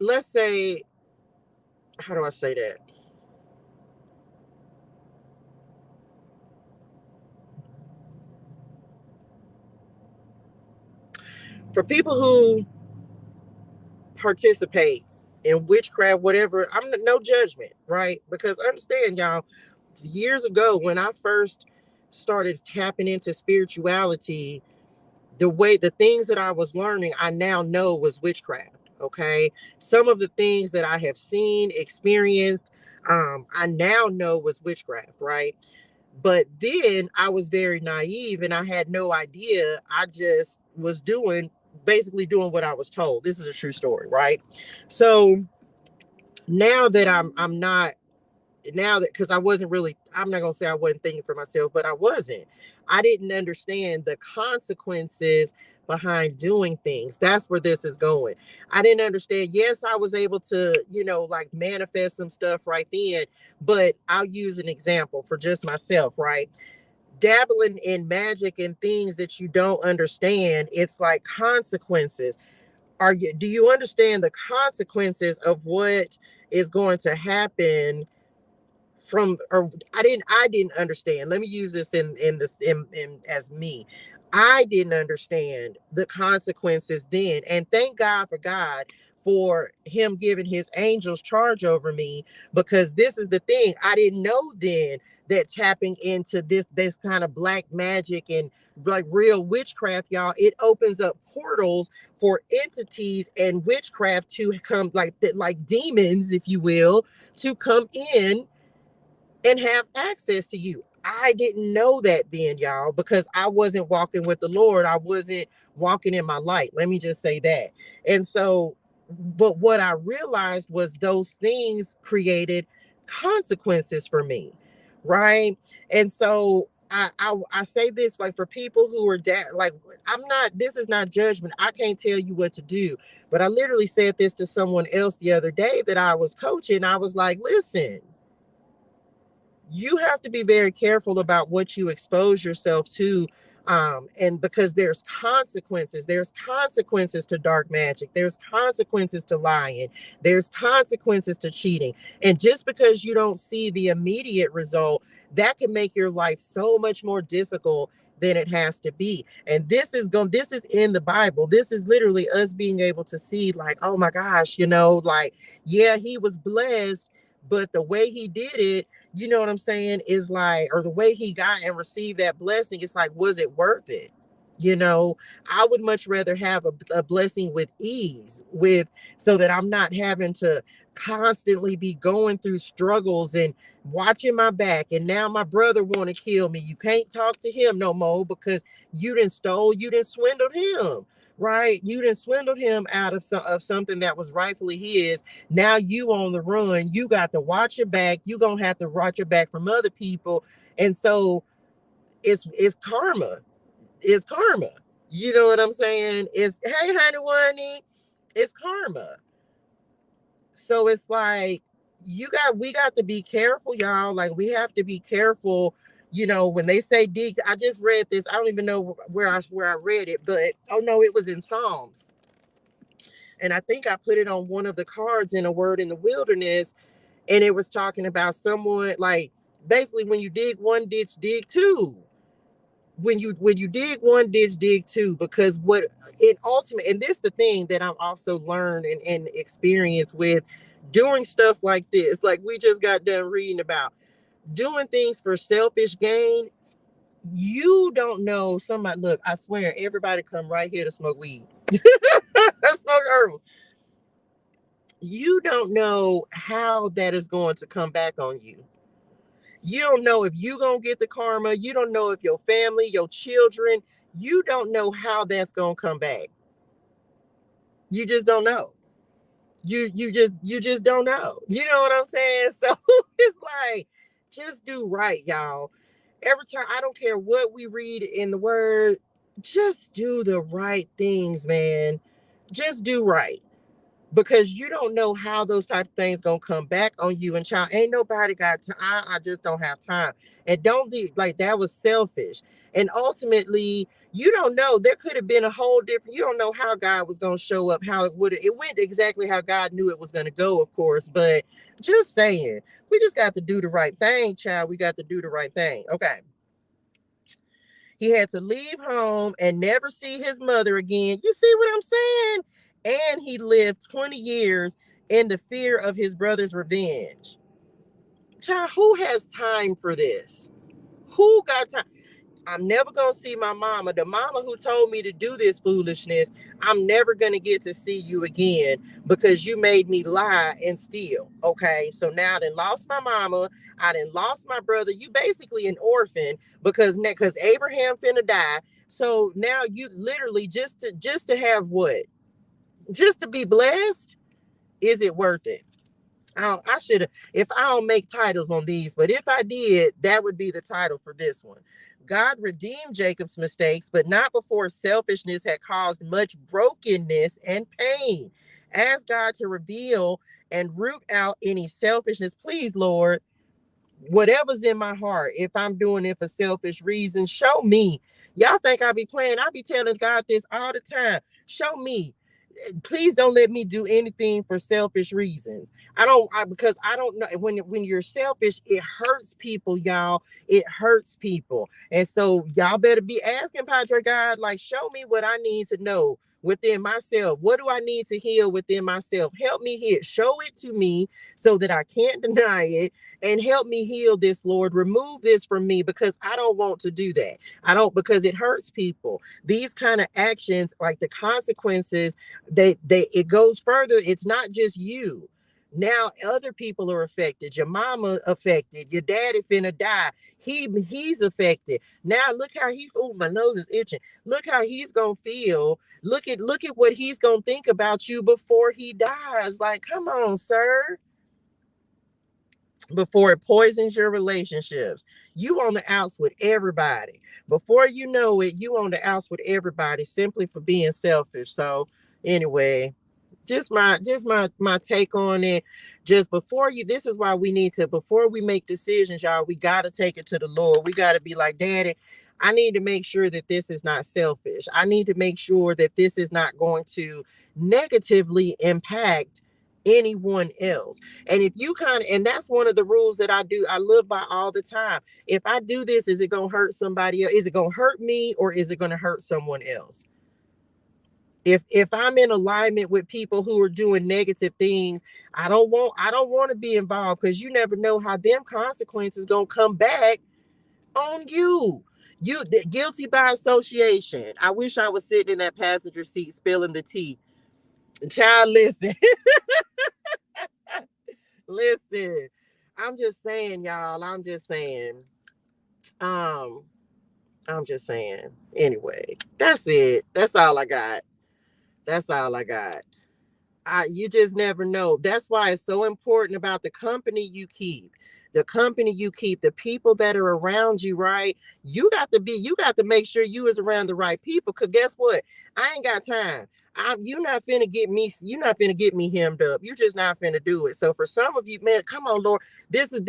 Let's say, how do I say that? For people who participate in witchcraft, whatever, no judgment, right? Because understand, y'all, years ago when I first started tapping into spirituality, the things that I was learning, I now know was witchcraft. Okay. Some of the things that I have seen, experienced, I now know was witchcraft, right? But then I was very naive and I had no idea. I just was doing basically doing what I was told. This is a true story, right? So now that I'm not, now that, because I wasn't really, I'm not gonna say I wasn't thinking for myself, but I didn't understand the consequences behind doing things. That's where this is going. I didn't understand. Yes, I was able to, like manifest some stuff right then, but I'll use an example for just myself, right? Dabbling in magic and things that you don't understand, it's like consequences. Do you understand the consequences of what is going to happen from, or I didn't understand. Let me use this in as me. I didn't understand the consequences then, and thank God for him giving his angels charge over me, because this is the thing, I didn't know then that tapping into this kind of black magic and like real witchcraft, y'all, it opens up portals for entities and witchcraft to come, like demons, if you will, to come in and have access to you. I didn't know that then, y'all, because I wasn't walking with the Lord. I wasn't walking in my light. Let me just say that. And so, but what I realized was those things created consequences for me, right? And so I say this, like, for people who are like, I'm not, this is not judgment. I can't tell you what to do. But I literally said this to someone else the other day that I was coaching. I was like, listen, you have to be very careful about what you expose yourself to, and because there's consequences to dark magic, there's consequences to lying, there's consequences to cheating. And just because you don't see the immediate result, that can make your life so much more difficult than it has to be. And this is in the Bible. This is literally us being able to see, like, oh my gosh, like, yeah, he was blessed, but the way he did it, you know what I'm saying, is like, or the way he got and received that blessing, it's like, was it worth it? You know, I would much rather have a blessing with ease, with, so that I'm not having to constantly be going through struggles and watching my back. And now my brother want to kill me. You can't talk to him no more because you didn't swindled him, right? You didn't swindled him out of something that was rightfully his. Now you on the run. You got to watch your back. You gonna have to watch your back from other people. And so it's karma. It's karma. You know what I'm saying? It's, hey honey, it's karma. So it's like, we got to be careful, y'all. Like, we have to be careful. When they say dig, I just read this. I don't even know where I read it, but oh no, it was in Psalms. And I think I put it on one of the cards in A Word in the Wilderness, and it was talking about someone, like, basically, when you dig one ditch, dig two. When you dig one ditch, dig two, because what it ultimate, and this the thing that I've also learned and experienced with doing stuff like this, like we just got done reading about, doing things for selfish gain. You don't know somebody. Look, I swear, everybody come right here to smoke weed, smoke herbs. You don't know how that is going to come back on you. You don't know if you gonna get the karma. You don't know if your family, your children, you don't know how that's gonna come back. You just don't know. You just don't know. You know what I'm saying? So it's like, just do right, y'all. Every time, I don't care what we read in the word, just do the right things, man. Just do right, because you don't know how those type of things gonna come back on you. And child, ain't nobody got time. I just don't have time. And don't be like, that was selfish. And ultimately, you don't know, there could have been a whole different, you don't know how God was gonna show up, how it went exactly how God knew it was gonna go, of course. But just saying, we just got to do the right thing, child. We got to do the right thing. Okay. He had to leave home and never see his mother again. You see what I'm saying? And he lived 20 years in the fear of his brother's revenge. Child, who has time for this? Who got time? I'm never going to see my mama, the mama who told me to do this foolishness. I'm never going to get to see you again because you made me lie and steal. Okay. So now I done lost my mama. I done lost my brother. You basically an orphan because Abraham finna die. So now you literally just to have what? Just to be blessed? Is it worth it? I should have, if I don't make titles on these, but if I did, that would be the title for this one. God redeemed Jacob's mistakes, but not before selfishness had caused much brokenness and pain. Ask God to reveal and root out any selfishness. Please, Lord, whatever's in my heart, if I'm doing it for selfish reasons, show me. Y'all think I be playing? I be telling God this all the time. Show me. Please don't let me do anything for selfish reasons. Because I don't know, when you're selfish, it hurts people, y'all. It hurts people. And so y'all better be asking Padre God, like, show me what I need to know within myself. What do I need to heal within myself? Help me heal. Show it to me so that I can't deny it, and help me heal this, Lord. Remove this from me, because I don't want to do that. I don't, because it hurts people. These kind of actions, like the consequences, they it goes further. It's not just you. Now other people are affected. Your mama affected. Your daddy finna die. He's affected. Now look how he. Oh, my nose is itching. Look how he's gonna feel. Look at what he's gonna think about you before he dies. Like, come on, sir. Before it poisons your relationships. You on the outs with everybody. Before you know it, you on the outs with everybody simply for being selfish. So anyway, just my take on it. Just before you, this is why we need to, before we make decisions, y'all, we got to take it to the Lord. We got to be like, Daddy, I need to make sure that this is not selfish. I need to make sure that this is not going to negatively impact anyone else. And if you kind of, and that's one of the rules that I live by all the time. If I do this, is it going to hurt somebody else? Is it going to hurt me, or is it going to hurt someone else? If I'm in alignment with people who are doing negative things, I don't want to be involved, because you never know how them consequences going to come back on you. Guilty by association. I wish I was sitting in that passenger seat spilling the tea. Child, listen. Listen, I'm just saying, y'all. Um, I'm just saying. Anyway, that's it. That's all I got. That's all I got. You just never know. That's why it's so important about the company you keep. The company you keep, the people that are around you, right? You got to make sure you is around the right people. Cause guess what? I ain't got time. You're not finna get me hemmed up. You just not finna do it. So for some of you, man, come on, Lord. This is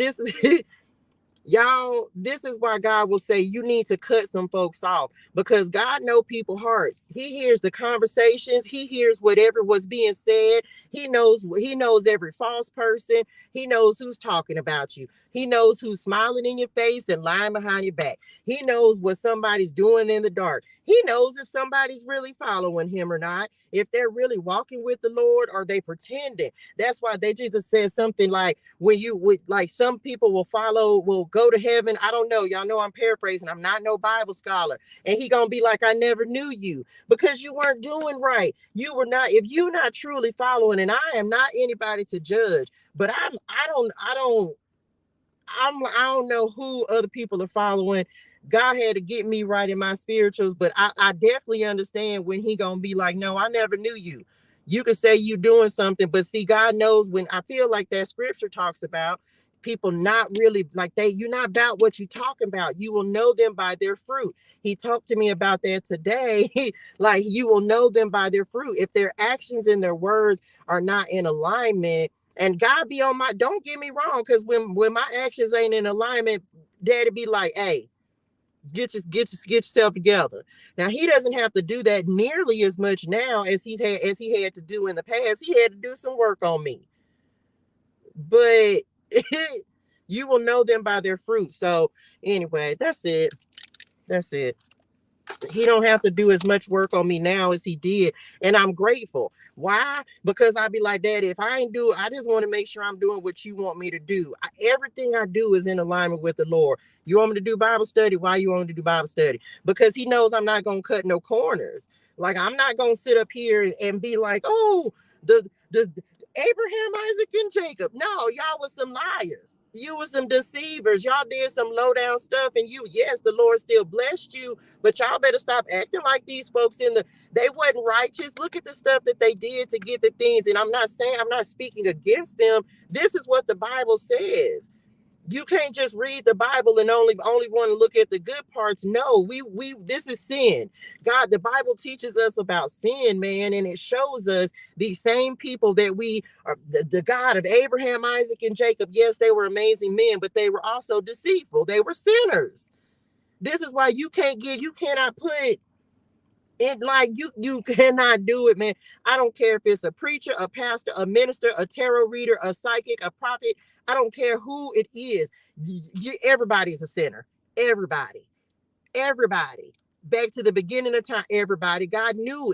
Y'all, this is why God will say you need to cut some folks off, because God knows people's hearts. He hears the conversations. He hears whatever was being said. He knows every false person. He knows who's talking about you. He knows who's smiling in your face and lying behind your back. He knows what somebody's doing in the dark. He knows if somebody's really following him or not, if they're really walking with the Lord or they pretending. That's why Jesus said something like, when you would, like, some people will go to heaven. I don't know. Y'all know I'm paraphrasing. I'm not no Bible scholar. And he gonna be like, I never knew you, because you weren't doing right. You were not, if you're not truly following, and I am not anybody to judge, but I don't know who other people are following. God had to get me right in my spirituals, but I definitely understand when he gonna be like, no, I never knew you. You could say you doing something, but see, God knows. When I feel like that scripture talks about people not really like you're not about what you talking about. You will know them by their fruit. He talked to me about that today. Like, you will know them by their fruit. If their actions and their words are not in alignment, and God be on my, don't get me wrong, because when my actions ain't in alignment, Daddy be like, hey, get yourself together. Now he doesn't have to do that nearly as much now as he had to do in the past. He had to do some work on me, but you will know them by their fruit. So anyway, that's it. That's it. He don't have to do as much work on me now as he did, and I'm grateful. Why? Because I be like, Daddy, if I ain't do it, I just want to make sure I'm doing what you want me to do. Everything I do is in alignment with the Lord. You want me to do Bible study? Why you want me to do Bible study? Because he knows I'm not gonna cut no corners. Like, I'm not gonna sit up here and be like, oh, the Abraham, Isaac, and Jacob. No, y'all was some liars. You was some deceivers. Y'all did some low down stuff, and yes, the Lord still blessed you, but y'all better stop acting like these folks they wasn't righteous. Look at the stuff that they did to get the things. And I'm not speaking against them. This is what the Bible says. You can't just read the Bible and only want to look at the good parts. No, we this is sin. God, the Bible teaches us about sin, man, and it shows us these same people that we are the God of Abraham, Isaac, and Jacob. Yes, they were amazing men, but they were also deceitful. They were sinners. This is why you cannot put it like you cannot do it, man. I don't care if it's a preacher, a pastor, a minister, a tarot reader, a psychic, a prophet. I don't care who it is. Everybody's a sinner. Everybody. Back to the beginning of time, everybody. God knew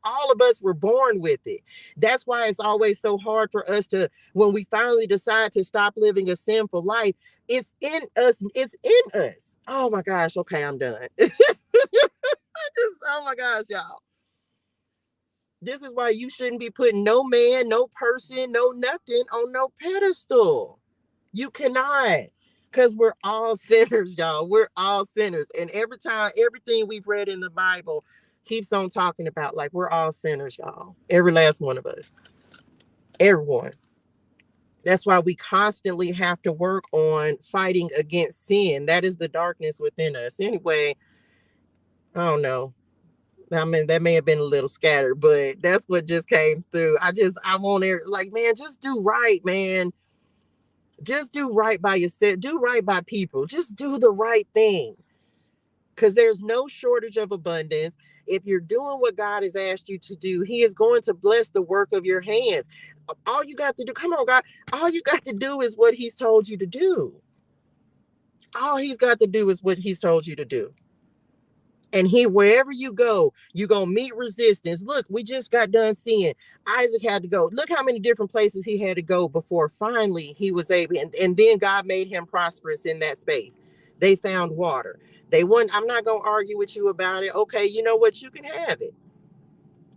all of us were born with it. That's why it's always so hard for us to, when we finally decide to stop living a sinful life, it's in us. It's in us. Oh my gosh. Okay, I'm done. Oh my gosh, y'all. This is why you shouldn't be putting no man, no person, no nothing on no pedestal. You cannot. Because we're all sinners, y'all. We're all sinners. And everything we've read in the Bible keeps on talking about, like, we're all sinners, y'all. Every last one of us. Everyone. That's why we constantly have to work on fighting against sin. That is the darkness within us. Anyway, I don't know. I mean, that may have been a little scattered, but that's what just came through. I want to, like, man, just do right, man. Just do right by yourself. Do right by people. Just do the right thing. Because there's no shortage of abundance. If you're doing what God has asked you to do, He is going to bless the work of your hands. All you got to do, come on, God, all you got to do is what He's told you to do. All He's got to do is what He's told you to do. And wherever you go, you're going to meet resistance. Look, we just got done seeing Isaac had to go. Look how many different places he had to go before finally he was able. And then God made him prosperous in that space. They found water. I'm not going to argue with you about it. Okay, you know what? You can have it.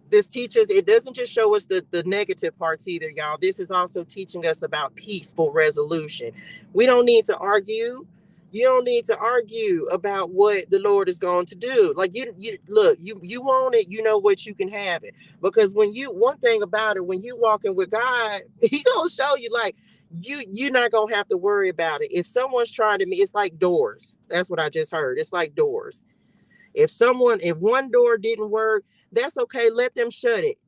This teaches, it doesn't just show us the negative parts either, y'all. This is also teaching us about peaceful resolution. We don't need to argue. You don't need to argue about what the Lord is going to do. Like you look, you want it, you know what, you can have it. Because one thing about it, when you walking with God, He gonna show you, like, you're not gonna have to worry about it. If someone's trying to it's like doors. That's what I just heard. It's like doors. If one door didn't work, that's okay. Let them shut it.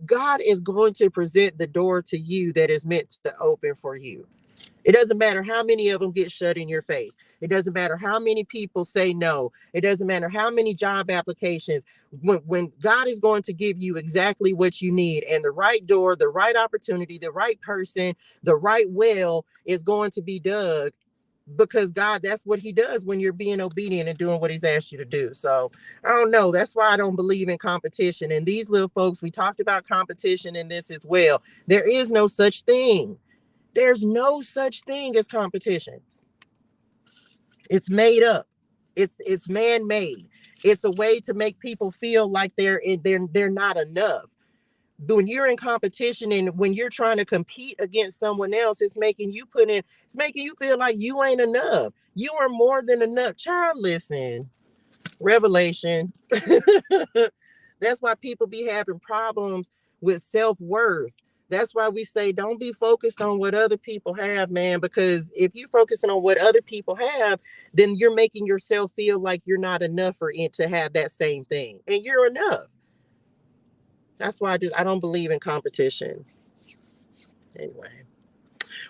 God is going to present the door to you that is meant to open for you. It doesn't matter how many of them get shut in your face. It doesn't matter how many people say no. It doesn't matter how many job applications. When God is going to give you exactly what you need, and the right door, the right opportunity, the right person, the right well is going to be dug, because God, that's what He does when you're being obedient and doing what He's asked you to do. So I don't know. That's why I don't believe in competition. And these little folks, we talked about competition in this as well. There is no such thing. There's no such thing as competition. It's made up. It's man-made. It's a way to make people feel like they're not enough. When you're in competition and when you're trying to compete against someone else, it's making you feel like you ain't enough. You are more than enough. Child, listen. Revelation. That's why people be having problems with self-worth. That's why we say don't be focused on what other people have, man, because if you're focusing on what other people have, then you're making yourself feel like you're not enough for it to have that same thing. And you're enough. That's why I don't believe in competition. Anyway,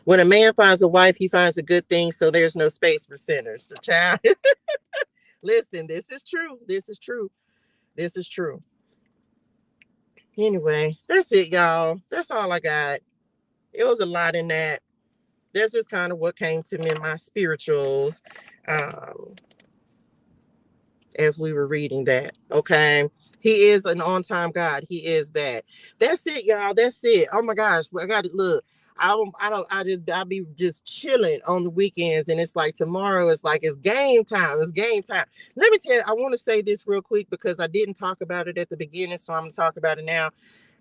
when a man finds a wife, he finds a good thing, so there's no space for sinners. So, child, listen, this is true. This is true. This is true. Anyway, that's it, y'all. That's all I got. It was a lot in that. That's just kind of what came to me in my spirituals as we were reading that. Okay. He is an on-time God. He is that. That's it, y'all. That's it. Oh my gosh. I got to look. I'll be just chilling on the weekends. And it's like tomorrow, it's like, it's game time. It's game time. Let me tell you, I want to say this real quick because I didn't talk about it at the beginning. So I'm going to talk about it now.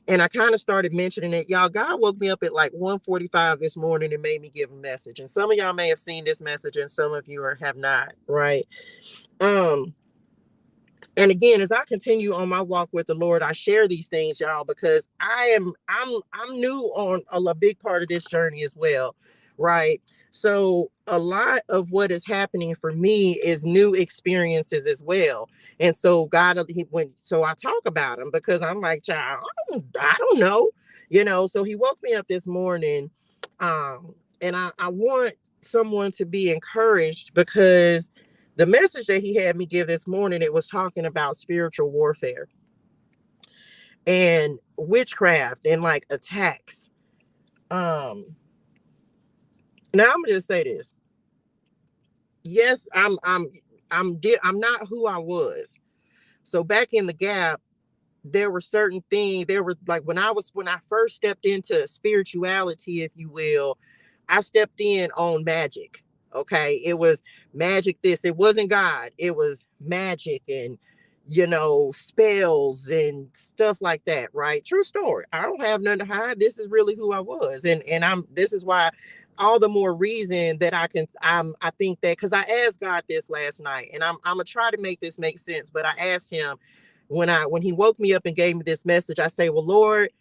And I kind of started mentioning it. Y'all, God woke me up at like 1:45 this morning and made me give a message. And some of y'all may have seen this message and some of you have not, right? Um, and again, as I continue on my walk with the Lord, I share these things, y'all, because I'm new on a big part of this journey as well, right? So a lot of what is happening for me is new experiences as well. And so God, so I talk about them because I'm like, child, I don't know, so he woke me up this morning. And I want someone to be encouraged because the message that he had me give this morning, it was talking about spiritual warfare and witchcraft and like attacks. Um, Now I'm gonna just say this. Yes, I'm not who I was. So back in the gap, there were certain things. There were like when I first stepped into spirituality, if you will, I stepped in on magic. Okay. It was magic this. It wasn't God. It was magic and spells and stuff like that, right? True story. I don't have nothing to hide. This is really who I was. And I'm this is why all the more reason that I think that because I asked God this last night and I'm gonna try to make this make sense, but I asked him when he woke me up and gave me this message, I say, well, Lord,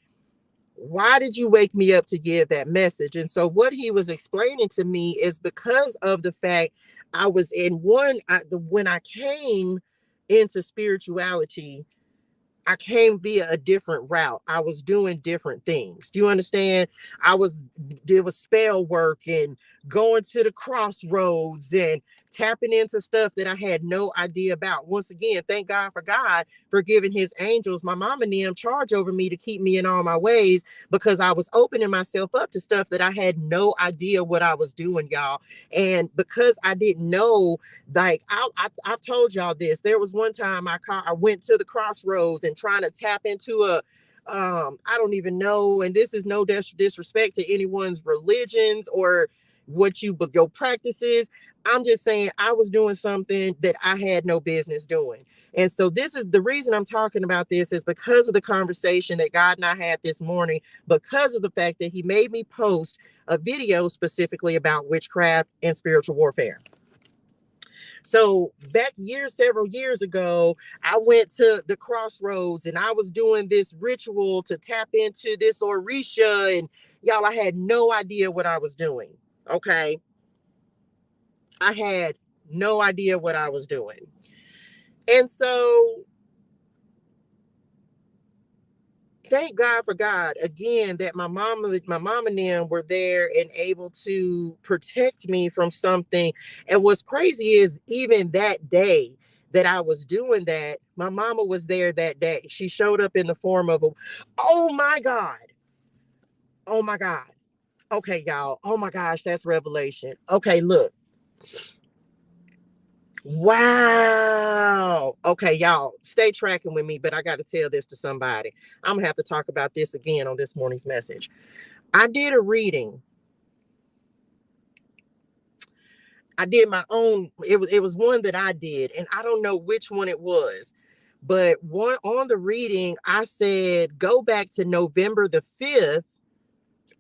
why did you wake me up to give that message? And so what he was explaining to me is because of the fact I was in when I came into spirituality, I came via a different route. I was doing different things. Do you understand? I was There was spell work and going to the crossroads and tapping into stuff that I had no idea about. Once again, thank God for giving his angels, my mom and them, charge over me to keep me in all my ways because I was opening myself up to stuff that I had no idea what I was doing, y'all. And because I didn't know, like I've told y'all this. There was one time I went to the crossroads and trying to tap into a I don't even know, and this is no disrespect to anyone's religions or your practices. I'm just saying I was doing something that I had no business doing. And so this is the reason I'm talking about this is because of the conversation that God and I had this morning, because of the fact that he made me post a video specifically about witchcraft and spiritual warfare. So several years ago, I went to the crossroads and I was doing this ritual to tap into this Orisha. And y'all, I had no idea what I was doing. Okay. I had no idea what I was doing. And so thank God for God again that my mom and them were there and able to protect me from something. And what's crazy is even that day that I was doing that, my mama was there that day. She showed up in the form of oh my God. Oh my God. Okay, y'all. Oh my gosh, that's revelation. Okay, look. Wow. Okay, y'all, stay tracking with me, but I got to tell this to somebody. I'm going to have to talk about this again on this morning's message. I did a reading. I did my own. It was one that I did, and I don't know which one it was. But one on the reading, I said go back to November the 5th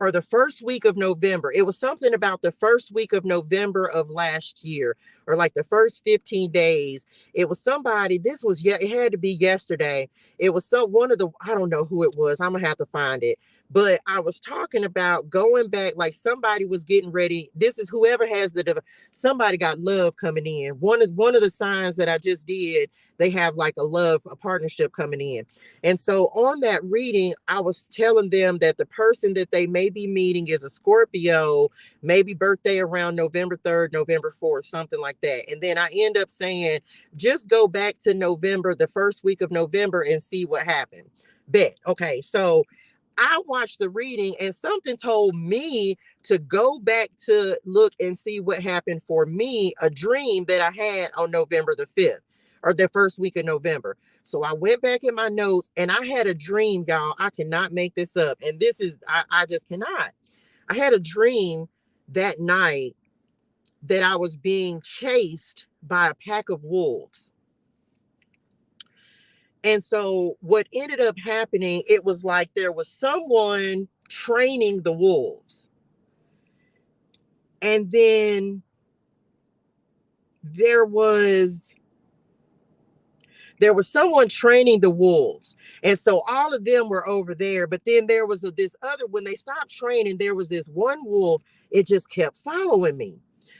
or the first week of November. It was something about the first week of November of last year, or like the first 15 days. It was somebody, it had to be yesterday. It was one of the, I don't know who it was. I'm gonna have to find it. But I was talking about going back, like somebody was getting ready. This is whoever has somebody got love coming in. One of the signs that I just did, they have like a partnership coming in. And so on that reading, I was telling them that the person that they may be meeting is a Scorpio, maybe birthday around November 3rd, November 4th, something like that. And then I end up saying, just go back to November, the first week of November, and see what happened. Bet. Okay. So I watched the reading and something told me to go back to look and see what happened for me, a dream that I had on November the 5th or the first week of November. So I went back in my notes and I had a dream, y'all. I cannot make this up. And I just cannot. I had a dream that night that I was being chased by a pack of wolves. And so what ended up happening, it was like there was someone training the wolves. And then there was there was someone training the wolves, and so all of them were over there. But then there was this other, when they stopped training, there was this one wolf. It just kept following me,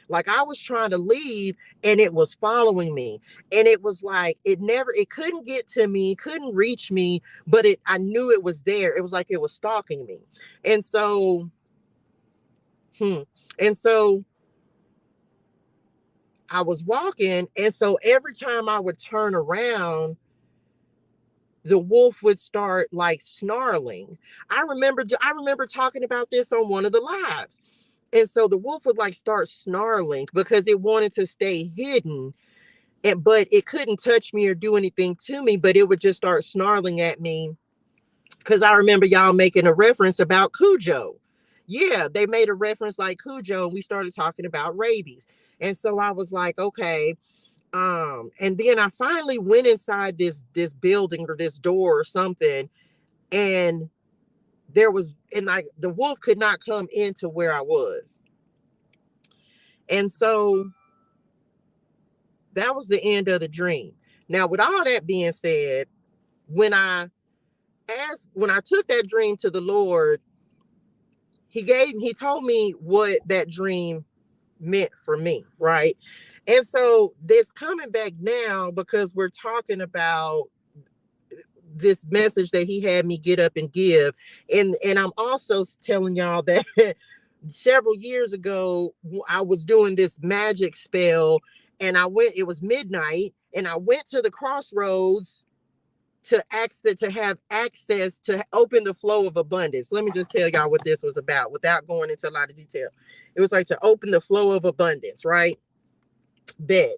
like I was trying to leave and it was following me. And it was like it couldn't get to me, couldn't reach me, but I knew it was there. It was like it was stalking me. And so hmm, and so I was walking, and so every time I would turn around, the wolf would start like snarling. I remember talking about this on one of the lives. And so the wolf would like start snarling because it wanted to stay hidden. But it couldn't touch me or do anything to me, but it would just start snarling at me. Cause I remember y'all making a reference about Cujo. Yeah, they made a reference like Cujo, and we started talking about rabies. And so I was like, okay. And then I finally went inside this building or this door or something, and like the wolf could not come into where I was. And so that was the end of the dream. Now, with all that being said, when I when I took that dream to the Lord, he told me what that dream meant for me, right? And so this coming back now, because we're talking about this message that he had me get up and give. And I'm also telling y'all that several years ago I was doing this magic spell, and it was midnight, and I went to the crossroads to have access to open the flow of abundance. Let me just tell y'all what this was about without going into a lot of detail. It was like to open the flow of abundance, right? Bet.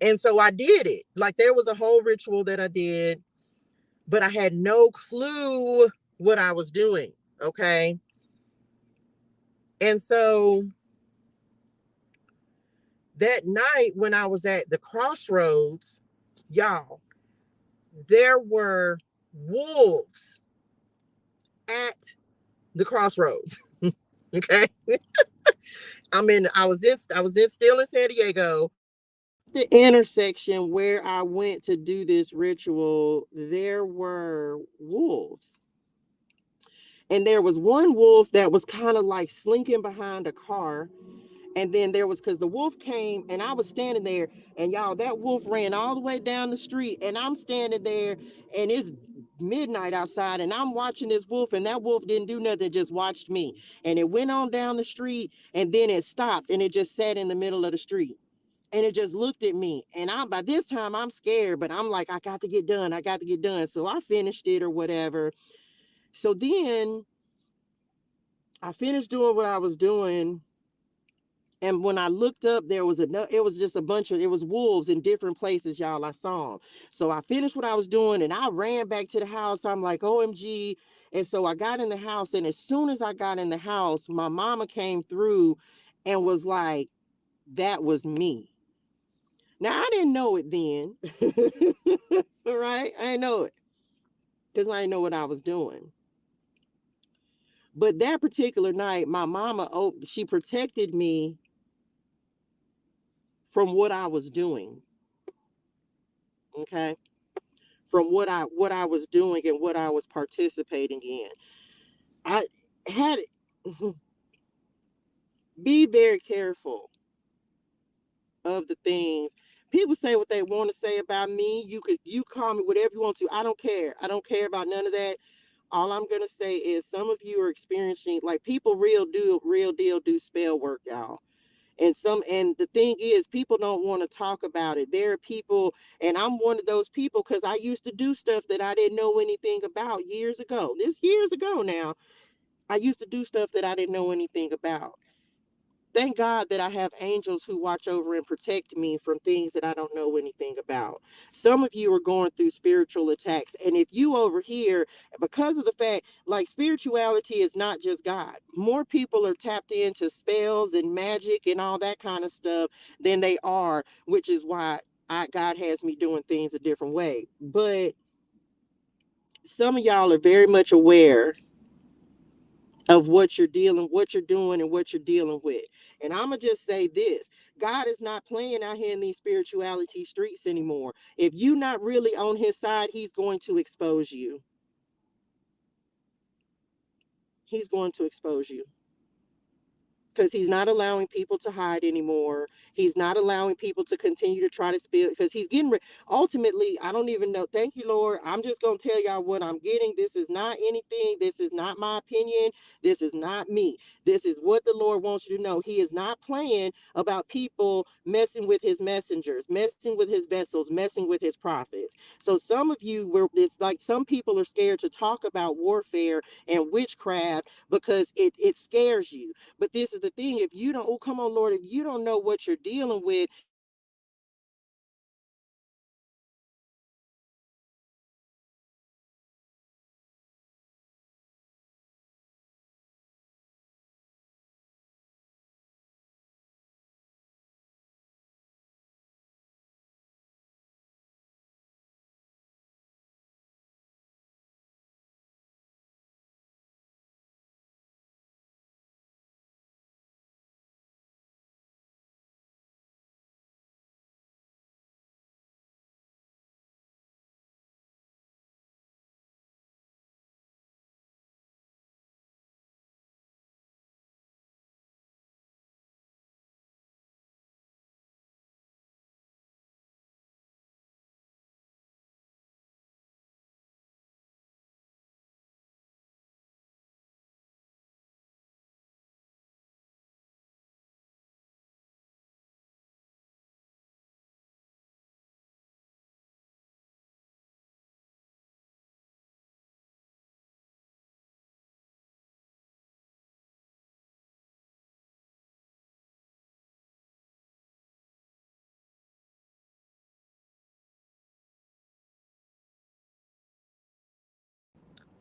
And so I did it. Like there was a whole ritual that I did, but I had no clue what I was doing. Okay. And so that night when I was at the crossroads, y'all, there were wolves at the crossroads. Okay. I was in still in San Diego. The intersection where I went to do this ritual, there were wolves. And there was one wolf that was kind of like slinking behind a car. And then there was, because the wolf came and I was standing there, and y'all, that wolf ran all the way down the street, and I'm standing there, and it's midnight outside, and I'm watching this wolf, and that wolf didn't do nothing, just watched me. And it went on down the street, and then it stopped, and it just sat in the middle of the street. And it just looked at me. And by this time I'm scared, but I'm like, I got to get done. I got to get done. So I finished it or whatever. So then I finished doing what I was doing. And when I looked up, it was just a bunch of, it was wolves in different places, y'all. I saw them. So I finished what I was doing, and I ran back to the house. I'm like, OMG. And so I got in the house. And as soon as I got in the house, my mama came through and was like, that was me. Now, I didn't know it then. Right? I didn't know it because I didn't know what I was doing. But that particular night, my mama, she protected me from what I was doing. Okay. From what I was doing and what I was participating in. I had be very careful of the things people say what they want to say about me. You call me whatever you want to. I don't care. I don't care about none of that. All I'm gonna say is some of you are experiencing, like, people real deal do spell work, y'all. And the thing is, people don't want to talk about it. There are people, and I'm one of those people, because I used to do stuff that I didn't know anything about years ago. This years ago now. I used to do stuff that I didn't know anything about. Thank God that I have angels who watch over and protect me from things that I don't know anything about. Some of you are going through spiritual attacks. And if you over here, because of the fact, like, spirituality is not just God. More people are tapped into spells and magic and all that kind of stuff than they are, which is why God has me doing things a different way. But some of y'all are very much aware of what you're doing and what you're dealing with. And I'm gonna just say this: God is not playing out here in these spirituality streets anymore. If you're not really on his side, he's going to expose you. He's going to expose you, because he's not allowing people to hide anymore. He's not allowing people to continue to try to spill, because he's getting ultimately, I don't even know. Thank you, Lord. I'm just going to tell y'all what I'm getting. This is not anything. This is not my opinion. This is not me. This is what the Lord wants you to know. He is not playing about people messing with his messengers, messing with his vessels, messing with his prophets. So some of you were, it's like some people are scared to talk about warfare and witchcraft because it scares you. But this is the thing: if you don't, oh, come on, Lord, if you don't know what you're dealing with,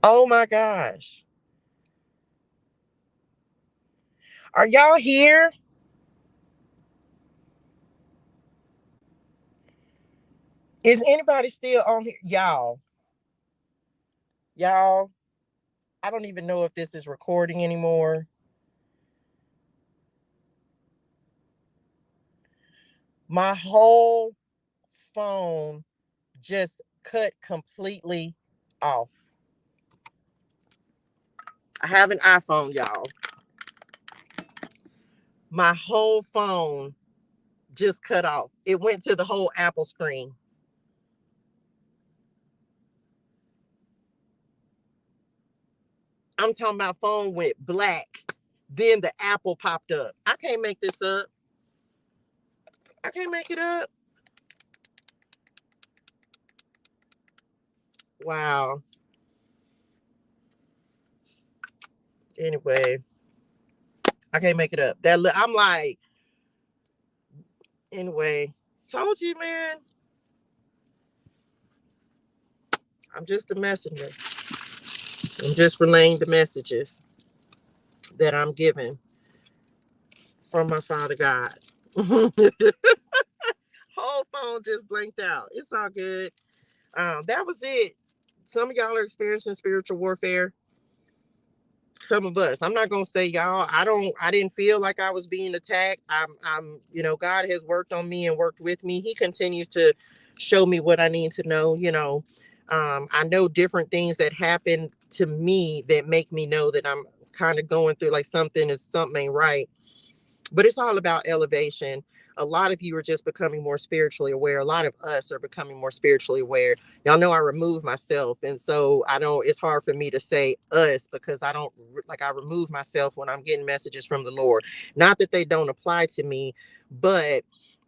oh my gosh, are y'all here? Is anybody still on here? Y'all, I don't even know if this is recording anymore. My whole phone just cut completely off. I have an iPhone, y'all. My whole phone just cut off. It went to the whole Apple screen. I'm talking about phone went black. Then the Apple popped up. I can't make this up. I can't make it up. Wow. Anyway, I can't make it up. I'm like, anyway, told you, man. I'm just a messenger. I'm just relaying the messages that I'm given from my Father God. Whole phone just blinked out. It's all good. That was it. Some of y'all are experiencing spiritual warfare. Some of us. I'm not gonna say y'all. I didn't feel like I was being attacked. God has worked on me and worked with me. He continues to show me what I need to know. I know different things that happen to me that make me know that I'm kind of going through like something ain't right. But it's all about elevation. A lot of you are just becoming more spiritually aware. A lot of us are becoming more spiritually aware. Y'all know I remove myself. And so it's hard for me to say us, because I don't, like, I remove myself when I'm getting messages from the Lord. Not that they don't apply to me, but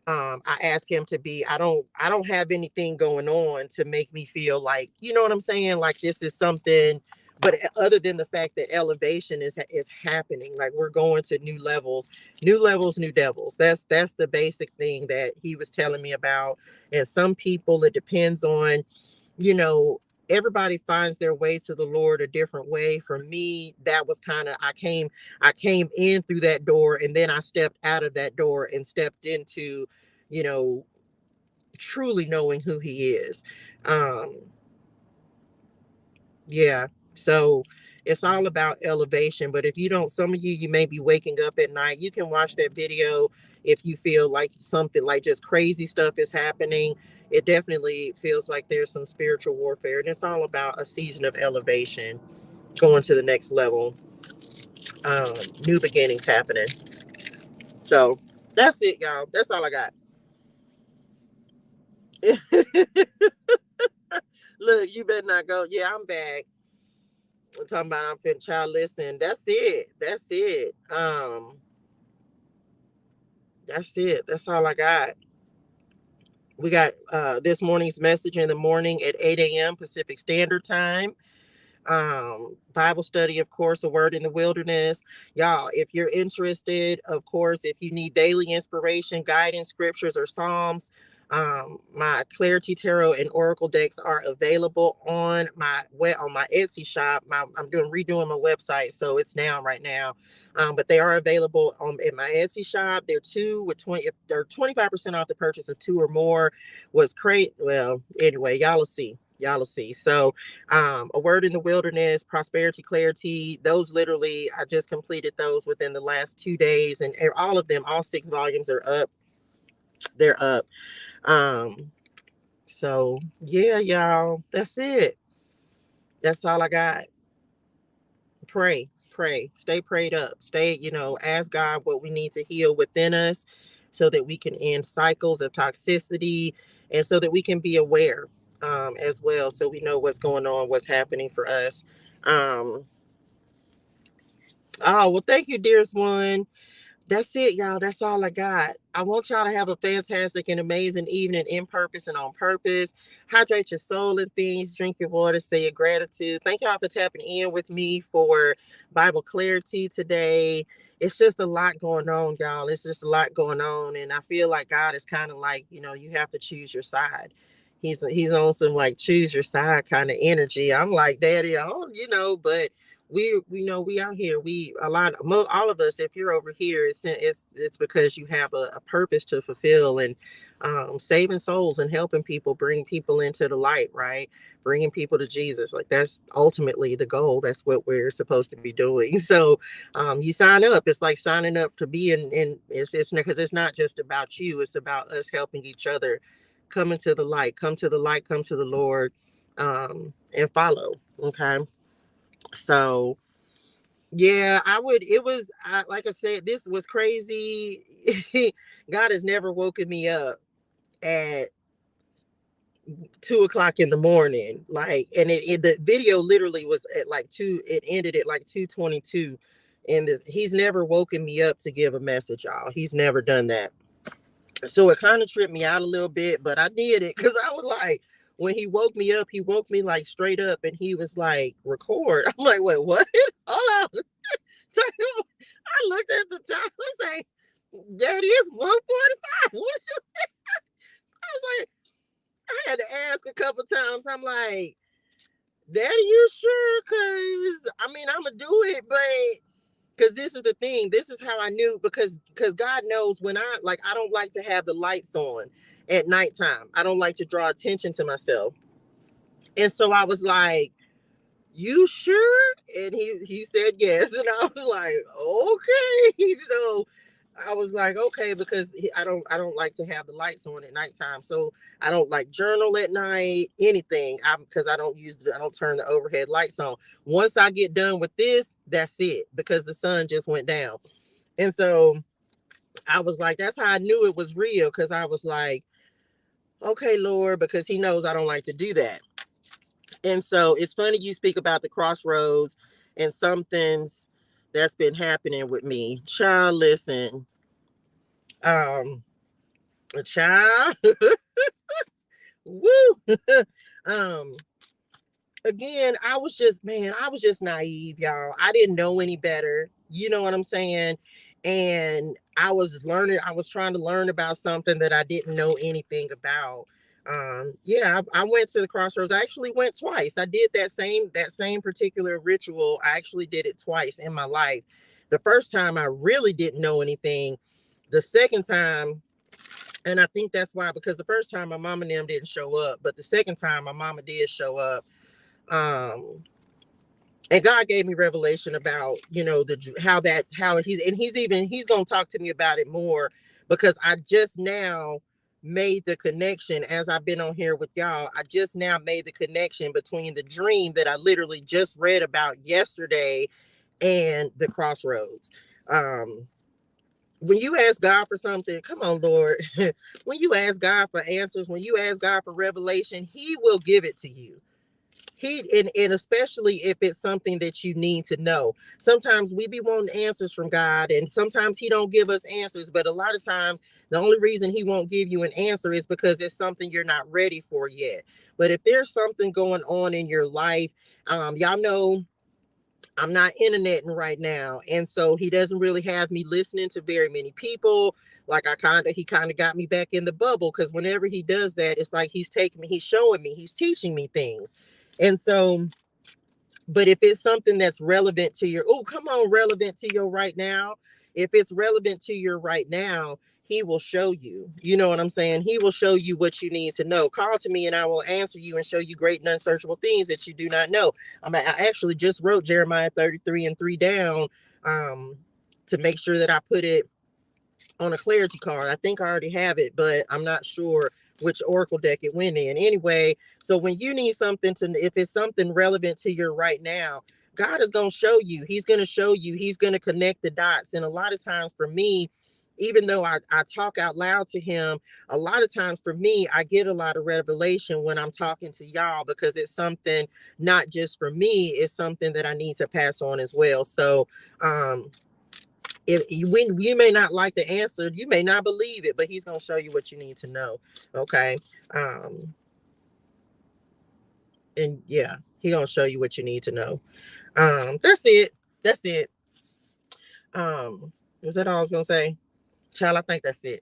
I ask him to be, I don't have anything going on to make me feel like, you know what I'm saying? Like this is something, but other than the fact that elevation is happening, like we're going to new levels, new devils. That's the basic thing that he was telling me about. And some people, it depends on, you know, everybody finds their way to the Lord a different way. For me, that was kind of, I came in through that door, and then I stepped out of that door and stepped into, you know, truly knowing who he is. Um Yeah. So it's all about elevation. But if you don't, some of you may be waking up at night. You can watch that video if you feel like something like just crazy stuff is happening. It definitely feels like there's some spiritual warfare. And it's all about a season of elevation, going to the next level, new beginnings happening. So that's it, y'all. That's all I got. Look, you better not go. Yeah, I'm back. I'm talking about I'm fit child. Listen, that's it. That's it. That's it. That's all I got. We got this morning's message in the morning at 8 a.m. Pacific Standard Time. Bible study, of course, a word in the wilderness. Y'all, if you're interested, of course, if you need daily inspiration, guidance, scriptures, or psalms, my ClariTEA Tarot and Oracle decks are available on my Etsy shop. I'm redoing my website, so it's down right now. But they are available in my Etsy shop. They're two with 20. They're 25% off the purchase of two or more. Was great. Well, anyway, y'all will see. Y'all will see. So a word in the wilderness, prosperity, clarity, those literally I just completed those within the last 2 days, and all of them, all 6 volumes are up. They're up. So yeah, y'all, that's it. That's all I got. Pray, stay prayed up, stay, ask God what we need to heal within us so that we can end cycles of toxicity, and so that we can be aware, as well, so we know what's going on, what's happening for us. um Oh, well, thank you, dearest one. That's it, y'all. That's all I got. I want y'all to have a fantastic and amazing evening in purpose and on purpose. Hydrate your soul and things, drink your water, say your gratitude. Thank y'all for tapping in with me for Bible Clarity today. It's just a lot going on, y'all. It's just a lot going on. And I feel like God is kind of like, you have to choose your side. He's on some like choose your side kind of energy. I'm like, Daddy, I don't, but we know we out here, we a lot all of us, if you're over here, it's because you have a purpose to fulfill, and saving souls and helping people, bring people into the light, right? Bringing people to Jesus, like that's ultimately the goal. That's what we're supposed to be doing. So you sign up, it's like signing up to be in it's because it's not just about you, it's about us helping each other come into the light, come to the light, come to the Lord, and follow. Okay. So yeah, I would. It was like I said, this was crazy. God has never woken me up at 2 o'clock in the morning. Like, and the video literally was at like two. It ended at like 2:22, and he's never woken me up to give a message, y'all. He's never done that. So it kind of tripped me out a little bit, but I did it because I was like, when he woke me up, he woke me like straight up, and he was like, "Record." I'm like, "Wait, what? Hold on." So I looked at the time. I was like, "Daddy, it's 1:45." What you? I was like, I had to ask a couple times. I'm like, "Daddy, you sure?" Because I mean, I'm gonna do it, but because this is the thing, this is how I knew, because God knows when I don't like to have the lights on at nighttime. I don't like to draw attention to myself. And so I was like, "You sure?" And he said yes. And I was like, "Okay." So I was like, "Okay," because I don't like to have the lights on at nighttime. So I don't like journal at night, anything. Because I don't turn the overhead lights on. Once I get done with this, that's it, because the sun just went down. And so I was like, that's how I knew it was real, because I was like, "Okay, Lord," because he knows I don't like to do that. And so it's funny you speak about the crossroads and some things that's been happening with me. Child, listen, um, child, woo. um, Again, I was just naive, y'all. I didn't know any better. You know what I'm saying? And I was trying to learn about something that I didn't know anything about. Yeah, I went to the crossroads. I actually went twice. I did that same particular ritual. I actually did it twice in my life. The first time I really didn't know anything. The second time, and I think that's why, because the first time my mom and them didn't show up, but the second time my mama did show up. And God gave me revelation about, the he's gonna talk to me about it more, because I just now made the connection as I've been on here with y'all. I just now made the connection between the dream that I literally just read about yesterday and the crossroads. Um, when you ask God for something, come on, Lord. When you ask God for answers, when you ask God for revelation, He will give it to you. And especially if it's something that you need to know. Sometimes we be wanting answers from God, and sometimes He don't give us answers. But a lot of times, the only reason He won't give you an answer is because it's something you're not ready for yet. But if there's something going on in your life, y'all know I'm not interneting right now. And so He doesn't really have me listening to very many people. Like he kind of got me back in the bubble, because whenever He does that, it's like He's taking me, He's showing me, He's teaching me things. And so, but if it's something that's relevant to your, oh, come on, relevant to your right now, if it's relevant to your right now, He will show you. You know what I'm saying? He will show you what you need to know. Call to me and I will answer you and show you great and unsearchable things that you do not know. I actually just wrote Jeremiah 33 and 3 down, um, to make sure that I put it on a ClariTEA card. I think I already have it, but I'm not sure which Oracle deck it went in. Anyway, so when you need something to, if it's something relevant to your right now, God is going to show you. He's going to show you. He's going to connect the dots. And a lot of times for me, even though I talk out loud to Him, a lot of times for me, I get a lot of revelation when I'm talking to y'all, because it's something not just for me, it's something that I need to pass on as well. So, when you may not like the answer, you may not believe it, but He's going to show you what you need to know. Okay. And yeah, He going to show you what you need to know. That's it. That's it. Was that all I was going to say? Child, I think that's it.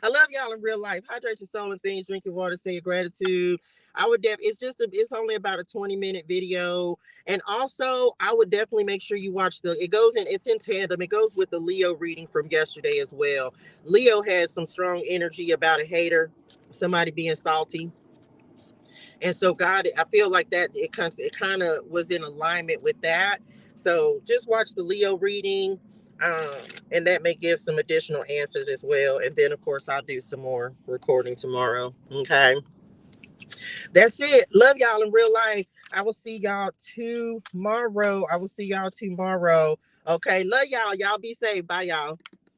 I love y'all in real life. Hydrate your soul and things, drink your water, say your gratitude. It's only about a 20-minute video. And also, I would definitely make sure you watch it's in tandem. It goes with the Leo reading from yesterday as well. Leo had some strong energy about a hater, somebody being salty. And so God, I feel like that it kind of was in alignment with that. So just watch the Leo reading, um, and that may give some additional answers as well. And then of course I'll do some more recording tomorrow. Okay. That's it. Love y'all in real life. I will see y'all tomorrow. Okay. Love y'all. Y'all be safe. Bye y'all.